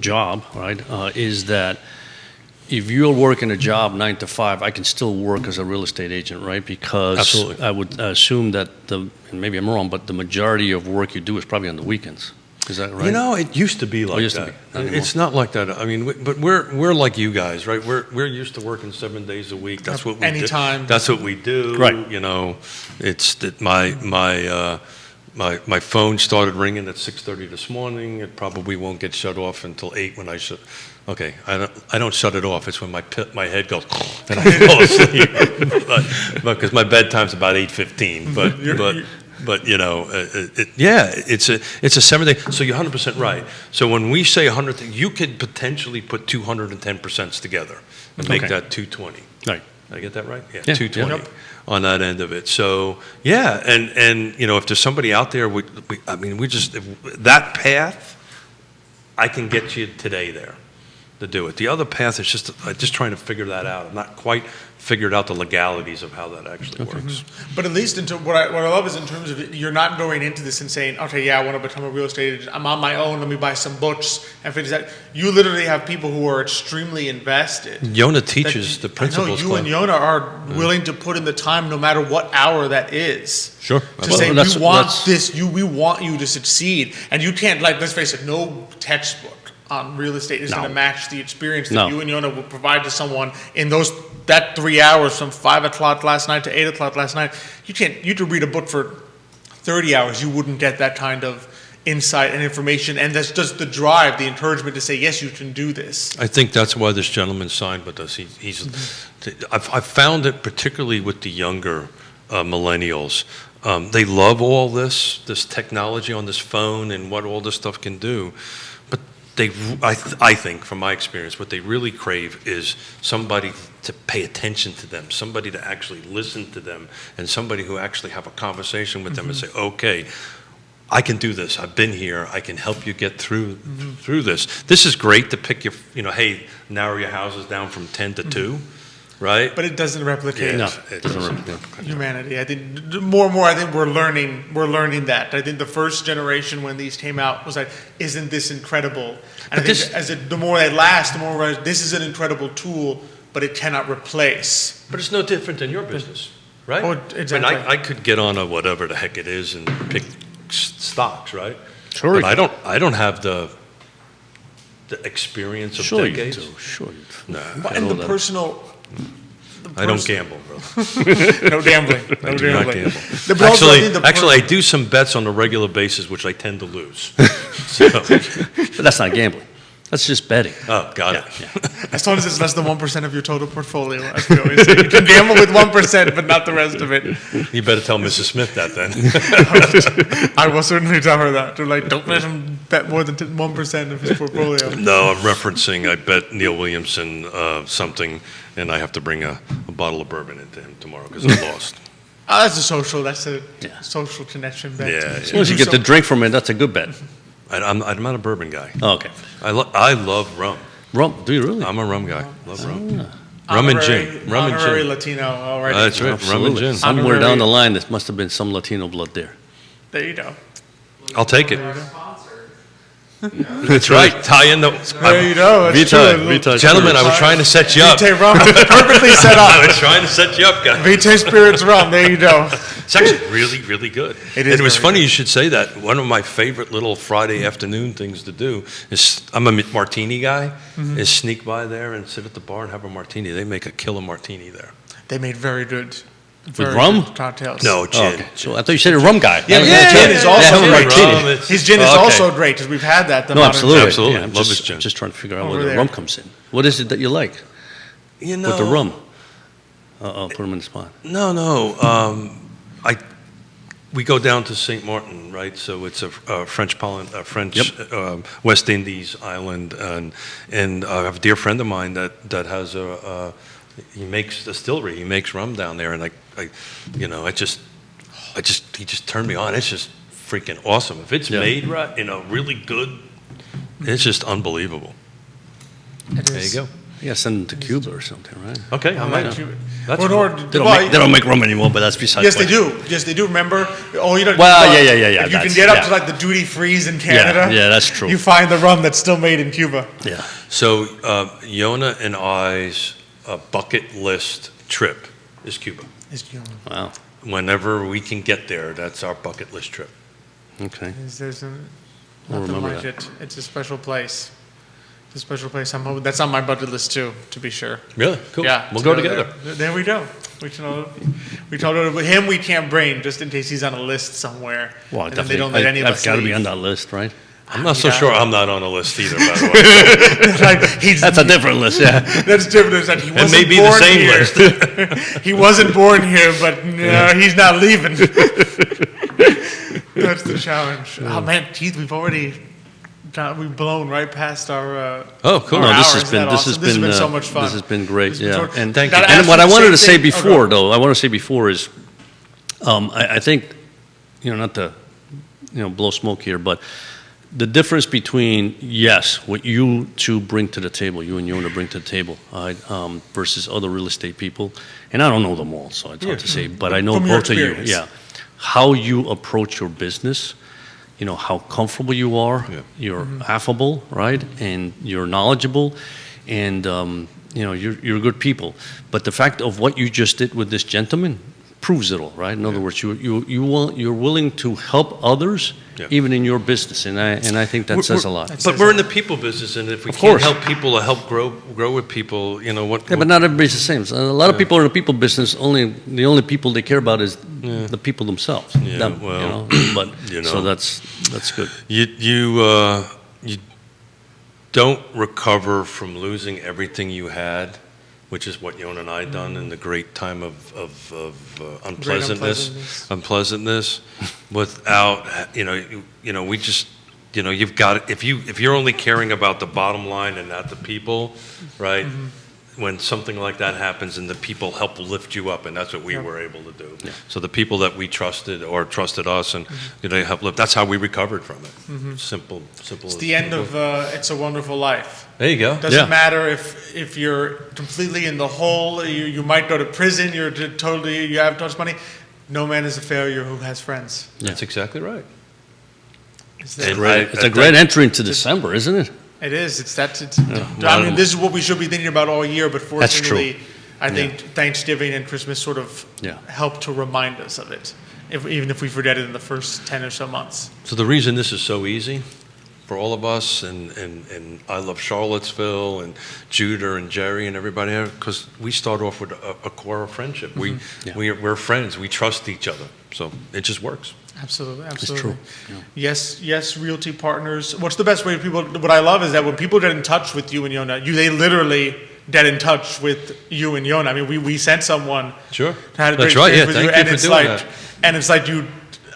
job, right, is that if you're working a job 9 to 5, I can still work as a real estate agent, right? Because absolutely. I would assume that and maybe I'm wrong, but the majority of work you do is probably on the weekends. Is that right? It used to be like that. It's not like that. But we're like you guys, right? We're used to working 7 days a week. That's what we Anytime. do. That's what we do. Right. It's that my phone started ringing at 6:30 this morning. It probably won't get shut off until 8 when I should. Okay, I don't shut it off. It's when my head goes and I fall asleep. but because my bedtime's about 8:15. But it's a 7 day. So you're 100% right. So when we say 100, you could potentially put 210% together and make that 220. Right. Did I get that right? Yeah, 220 Yep. on that end of it. So and if there's somebody out there, that path, I can get you today there to do it. The other path is just trying to figure that out. I'm not quite figured out the legalities of how that actually works. But at least what I love is in terms of you're not going into this and saying, okay, I want to become a real estate agent. I'm on my own. Let me buy some books and finish that. You literally have people who are extremely invested. Yona teaches the principles. I know you and Yona are willing to put in the time no matter what hour that is. Sure. To say, we want you to succeed. And you can't, let's face it, no textbook on real estate is going to match the experience that you and Yona will provide to someone in that 3 hours from 5 o'clock last night to 8 o'clock last night. You could read a book for 30 hours. You wouldn't get that kind of insight and information. And that's just the drive, the encouragement to say, yes, you can do this. I think that's why this gentleman signed with us. I've found it particularly with the younger millennials. They love all this technology on this phone and what all this stuff can do. I think, from my experience, what they really crave is somebody to pay attention to them, somebody to actually listen to them, and somebody who actually have a conversation with them and say, okay, I can do this. I've been here. I can help you get through this. This is great to pick your, hey, narrow your houses down from 10 to 2. Right, but it doesn't replicate it doesn't replicate humanity. I think more and more. I think we're learning that. I think the first generation when these came out was like, "Isn't this incredible?" And the more they last, the more this is an incredible tool, but it cannot replace. But it's no different than your business, right? Oh, exactly. I could get on a whatever the heck it is and pick stocks, right? Sure. But I don't have the the experience of Sure decades. you do. Sure you do. Nah, And the personal. I don't gamble, bro. No gambling. I No do not gambling. gamble. But also, I think Actually, I do some bets on a regular basis, which I tend to lose. So, But that's not gambling. That's just betting. oh, got it. as long as it's less than 1% of your total portfolio, as we always say, you can gamble with 1%, but not the rest of it. You better tell Mrs. Smith that then. I will certainly tell her that. To like, don't let him bet more than 1% of his portfolio. No, I'm referencing. I bet Neil Williamson something, and I have to bring a bottle of bourbon into him tomorrow because I lost. Oh, that's a social. That's a Yeah. social connection bet. Yeah, As long as you get the drink from it, that's a good bet. I'm not a bourbon guy. Oh, okay. I love rum. Rum? Do you really? I'm a rum guy. Love rum. Rum and gin. Rum and Honorary gin. Latino already. That's right. Rum and gin. Somewhere down the line, there must have been some Latino blood there. There you go. I'll take it. That's right. Tie in the. There you go. That's true. Gentlemen, I was trying to set you up. Vitae rum, perfectly set I up. was trying to set you up, guys. Vitae spirits rum. There you go. It's actually really, really good. It is And it was very funny you should say that. One of my favorite little Friday afternoon things to do is, I'm a martini guy, is sneak by there and sit at the bar and have a martini. They make a killer martini there. They made very good. rum? Good cocktails. No, Oh, gin. okay. So I thought you said a rum guy. Yeah, I- but Yeah, his gin is yeah, also yeah, great. martini. Rum, it's- His gin is Oh, okay. also great because we've had that. The No, modern absolutely. gin. Absolutely. Yeah, I'm Love just, his gin. just trying to figure out Over where the there. rum comes in. What is it that you like You know, with the rum? I'll put him in the spot. No. We go down to St. Martin, right? So it's a French West Indies island, and I have a dear friend of mine that has he makes distillery. He makes rum down there, and he just turned me on. It's just freaking awesome. If it's Yeah. made right, really good, it's just unbelievable. It There you is. go. Yeah, send them to Cuba or something, right? Okay, I might. Like you- That's Or- cool. or- They well, don't make rum anymore, but that's besides Yes, the they point. do. Yes, they do. Remember? Oh, you know. Well, you yeah. If you can that's- get up yeah. to like the duty frees in Canada, Yeah, that's true. You find the rum that's still made in Cuba. Yeah. So, Yona and I's bucket list trip is Cuba. Wow. Whenever we can get there, that's our bucket list trip. Okay. There's We'll nothing remember like that. it. It's a special place. It's a special place. I'm hoping that's on my bucket list too, to be sure. Really? Cool. Yeah, We'll to go there. together. There we go. We told him we can't bring just in case he's on a list somewhere. Well, and then definitely. they don't let any of I've us got to be leave. on that list, right? I'm not so Yeah. sure I'm not on the list either, by the way. Like, he's, That's a different list, yeah. that's different. It's that he It wasn't may be the born same here. list. He wasn't born here, but no, he's not leaving. That's the challenge. Oh man, Keith, we've blown right past our. Oh, cool. our No, this hours. has Isn't been that this awesome? has been so much fun. This has been great, This has been yeah. sort of- And Thank Gotta you. ask and what you I the wanted same to say thing. Oh, before, go. though, I want to say before is, I think, not to, blow smoke here, but the difference between, yes, what you two bring to the table, you and Yona bring to the table, versus other real estate people, and I don't know them all, so it's hard to say, but I know From your both of you, experience. yeah. How you approach your business, how comfortable you are, Yeah. you're affable, right, and you're knowledgeable, and you're good people. But the fact of what you just did with this gentleman proves it all, right? In other words, you're willing to help others, Yeah. even in your business, and I think that says a lot. But we're in the people business, and if we can't course. help people or help grow with people, what? Yeah, but not everybody's the same. So a lot of people are in the people business. The only people they care about is the people themselves. Yeah, them, well, But you so know. that's good. You don't recover from losing everything you had, which is what Yona and I done in the great time of unpleasantness, without we just you've got it. If you're only caring about the bottom line and not the people, right? When something like that happens and the people help lift you up, and that's what we were able to do. Yeah. So the people that we trusted or trusted us and help lift, that's how we recovered from it. Simple. It's the end of It's a Wonderful Life. There you go. Doesn't Yeah. matter if you're completely in the hole. You might go to prison. You have too much money. No man is a failure who has friends. That's exactly right. It's And that- It's a great entry into December, isn't it? It is. It's that. Well, This is what we should be thinking about all year. But That's true. fortunately, I think Thanksgiving and Christmas sort of Yeah. help to remind us of it, even if we forget it in the first 10 or so months. So the reason this is so easy for all of us, and I Love Charlottesville, and Judah and Jerry and everybody, because we start off with a core of friendship. We're friends. We trust each other. So it just works. Absolutely. It's true. Yeah. Yes, Realty partners. What's the best way for people? What I love is that when people get in touch with you and Yona, they literally get in touch with you and Yona. I mean, we sent someone. Sure. Had a That's great right. Yeah. with Thank you, you and for it's doing like, that. and it's like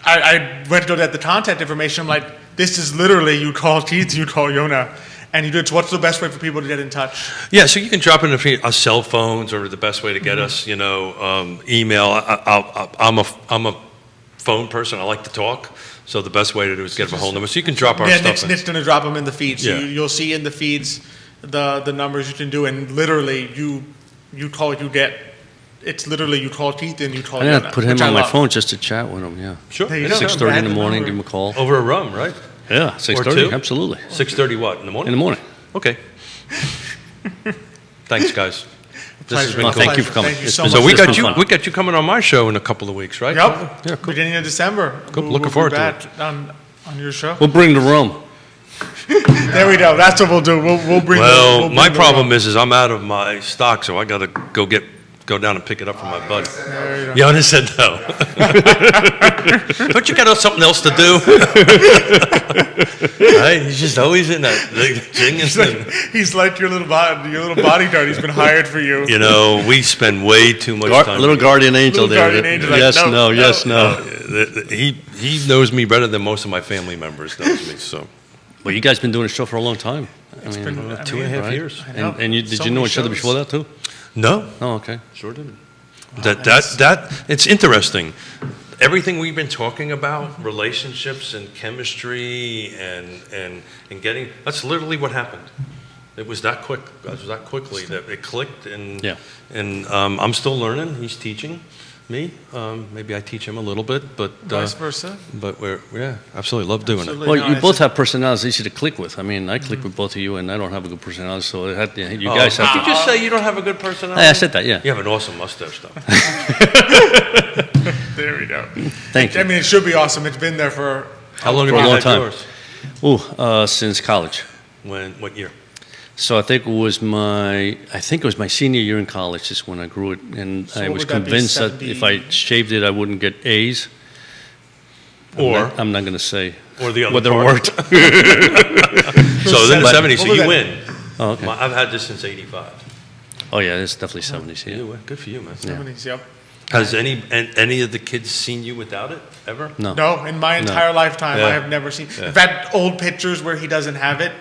I went to get the contact information. I'm like, this is literally, you call Keith, you call Yona, and you do it. So what's the best way for people to get in touch? Yeah, so you can drop in our cell phones, or the best way to get us, email. I'm a phone person. I like to talk. So the best way to do is get a hold of us. So you can drop our stuff in. Nick's going to drop them in the feeds. So Yeah. you'll see in the feeds the numbers you can do, and literally you call, you get. It's literally you call Keith and you call I'm Yona. gonna put him which I on my love. phone just to chat with him. Yeah. Sure. There you go. 6:30 in the Add morning, number. give him a call. Over a rum, right? Yeah, 6:30. 2? Absolutely. 6:30 what, in the morning? In the morning. Okay. Thanks, guys. This has Pleasure. been Well, cool. thank you for coming. Thank you It's so been- much. So we it's got been you. fun. We got you coming on my show in a couple of weeks, right? Yep. Yeah, cool. Beginning of December. Cool. Looking forward to it. On your show. We'll bring the rum. There we go. That's what we'll do. We'll bring. Well, my problem is I'm out of my stock, so I got to go down and pick it up from my buddy. Yona said no. Don't you got something else to do? Right? He's just always in that singing thing. He's like your little bodyguard. He's been hired for you. We spend way too much time. Little guardian angel Little there. guardian angel, like, Yes, no, no, no, yes, no. He knows me better than most of my family members knows me. So Well, you guys been doing a show for a long time. It's been 2.5 years. I know. And did So you know many each other shows. before that too? No, Oh, okay. sure didn't. That it's interesting. Everything we've been talking about, relationships and chemistry and getting, that's literally what happened. It was that quick. It was that quickly that it clicked, and Yeah. I'm still learning. He's teaching me. Maybe I teach him a little bit, but Vice versa. But absolutely love doing Absolutely. Well, No, you it's both a- have personalities easy to click with. I mean, I click with both of you, and I don't have a good personality, so you it. guys have Did to. you just say you don't have a good personality? I said that, yeah. You have an awesome mustache, though. There we go. Thank I you. mean, it should be awesome. It's been there for. How long For have a you long had time. yours? Since college. What year? So I think it was my senior year in college is when I grew it, and So I what was would that be, convinced that 70? if I shaved it, I wouldn't get A's. I'm not going to say Or the other whether it part. worked. So then the But- 70s, so what was you that? win. Oh, okay. I've had this since 85. Oh yeah, it's definitely 70s. Yeah. Good for you, man. 70s, yep. Has any of the kids seen you without it ever? No. No, in my entire lifetime, Yeah. I have never seen. Yeah. In fact, old pictures where he doesn't have it,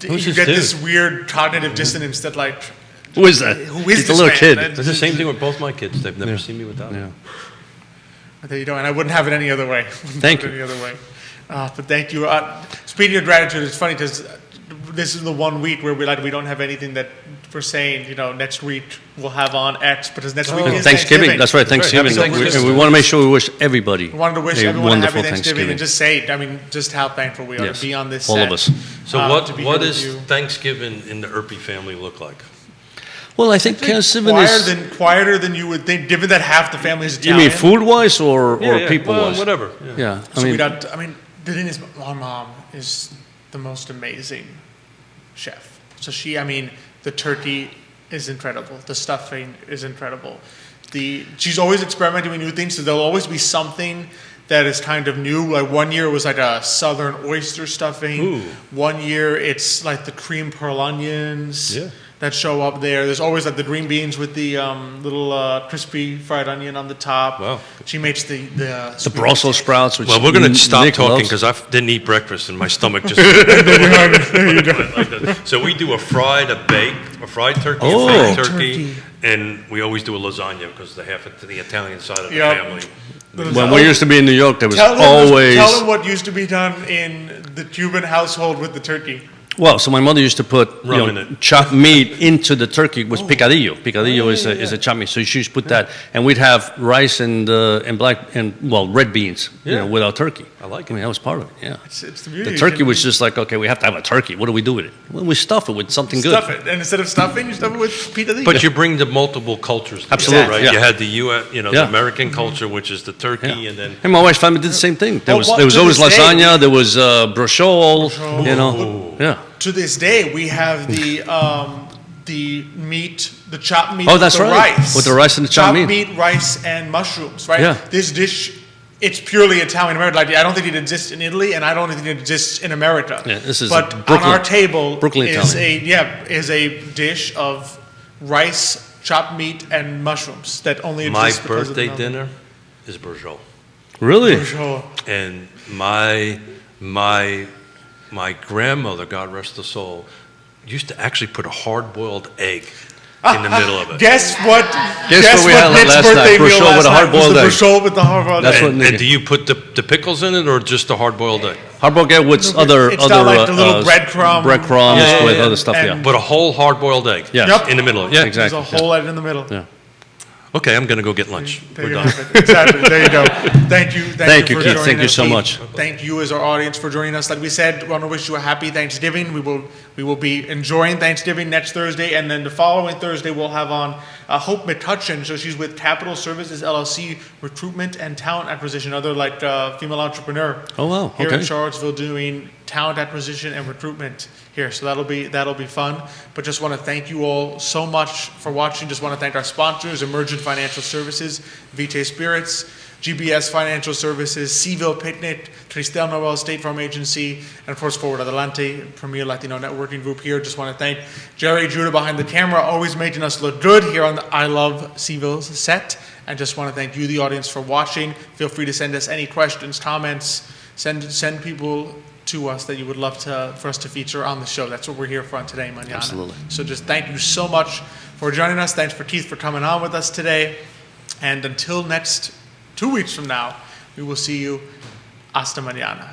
Who's you this get dude? this weird cognitive dissonance that, like, Who is that? who is He's this a little man? kid. That- It's the same thing with both my kids. They've never seen me without Yeah. it. There you go, and I wouldn't have it any other way. Wouldn't Thank have it you. Any other way. But thank you. Speaking of gratitude, it's funny because this is the one week where we don't have anything that we're saying. Next week we'll have on X because next week is Thanksgiving. That's right, Thanksgiving. Happy We Thanksgiving. want to make sure we wish everybody We wanted to wish a everyone a wonderful happy Thanksgiving and Thanksgiving. just say, just how thankful we are Yes, to be on this all set. of us. So to what be what here does with you. Thanksgiving in the Urpí family look like? Well, I think Thanksgiving is. Quieter than you would think, given that half the family is You Italian. mean food-wise or people-wise? Well, whatever. Yeah, So the thing is, my mom is the most amazing chef. So the turkey is incredible. The stuffing is incredible. She's always experimenting with new things, so there'll always be something that is kind of new. Like one year it was like a southern oyster stuffing. Ooh. One year it's like the cream pearl onions. Yeah. That show up there. There's always like the green beans with the little crispy fried onion on the top. Wow. She makes the the Brussels sprouts. Which Well, we're going to stop Nick talking loves. because I didn't eat breakfast and my stomach just. So we do a fried turkey, Oh. a baked Turkey. turkey, and we always do a lasagna because the half of the Italian side of the Yep. family. When we used to be in New York, there was Tell always. them what used to be done in the Cuban household with the turkey. Well, so my mother used to put Rum in it. chopped meat into the turkey. Was picadillo. Picadillo is a chopped meat. So she used to put that, and we'd have rice and red beans, with our turkey. I like it. I mean, that was part of it. Yeah. It's the beauty. The turkey was just like, okay, we have to have a turkey. What do we do with it? Well, we stuff it with something good. Stuff it, and instead of stuffing, you stuff it with picadillo. But you bring the multiple cultures together, Absolutely, right? yeah. You had the U.S., the Yeah. American culture, which is the turkey, Yeah. and then And my wife's family did the same thing. There Well, was to always this day- lasagna. There was brochole. Yeah. To this day, we have the meat, the chopped meat. Oh, that's with the right. Rice. With the rice and the chopped meat. rice, and mushrooms. Right. Yeah. This dish, it's purely Italian American. Like, I don't think it exists in Italy, and I don't think it exists in America. Yeah, this is But Brooklyn- on our table Brooklyn Italian. is a dish of rice, chopped meat, and mushrooms that only my exists because of the birthday number. dinner is bourgeois. Really? Bourgeois. And my grandmother, God rest her soul, used to actually put a hard-boiled egg in the middle of it. Guess what? Guess what we had Nick's last birthday night? meal Bruschetta last with a night hard-boiled was egg. the bruschetta with the hard-boiled That's egg. what- And do you put the pickles in it or just the hard-boiled egg? Hard-boiled egg with other It's got like the little breadcrumbs breadcrumbs with other stuff. and- Yeah. But a whole hard-boiled egg Yes. Yep. in the middle. Yeah, There's Exactly. a whole egg in the middle. Yeah. Okay, I'm going to go get lunch. There We're you done. have it. Exactly. There you go. Thank you. Thank you, for Keith. joining Thank you us, so Keith. much. Thank you as our audience for joining us. Like we said, we want to wish you a happy Thanksgiving. We will be enjoying Thanksgiving next Thursday, and then the following Thursday we'll have on Hope McCutcheon. So she's with Capital Services LLC, recruitment and talent acquisition, other like female entrepreneur. Oh, wow. Here in Okay. Charlottesville, doing talent acquisition and recruitment here. So that'll be fun. But just want to thank you all so much for watching. Just want to thank our sponsors: Emergent Financial Services, Vitae Spirits, GBS Financial Services, CVille Picnic, Cristel, Noel State Farm Agency, and of course Forward Adelante, premier Latino networking group here. Just want to thank Jerry Judah behind the camera, always making us look good here on the I Love CVille set. And just want to thank you, the audience, for watching. Feel free to send us any questions, comments. Send people to us that you would love for us to feature on the show. That's what we're here for on today, Mañana. Absolutely. So just thank you so much for joining us. Thanks for Keith for coming on with us today. And until next 2 weeks from now, we will see you. Hasta mañana.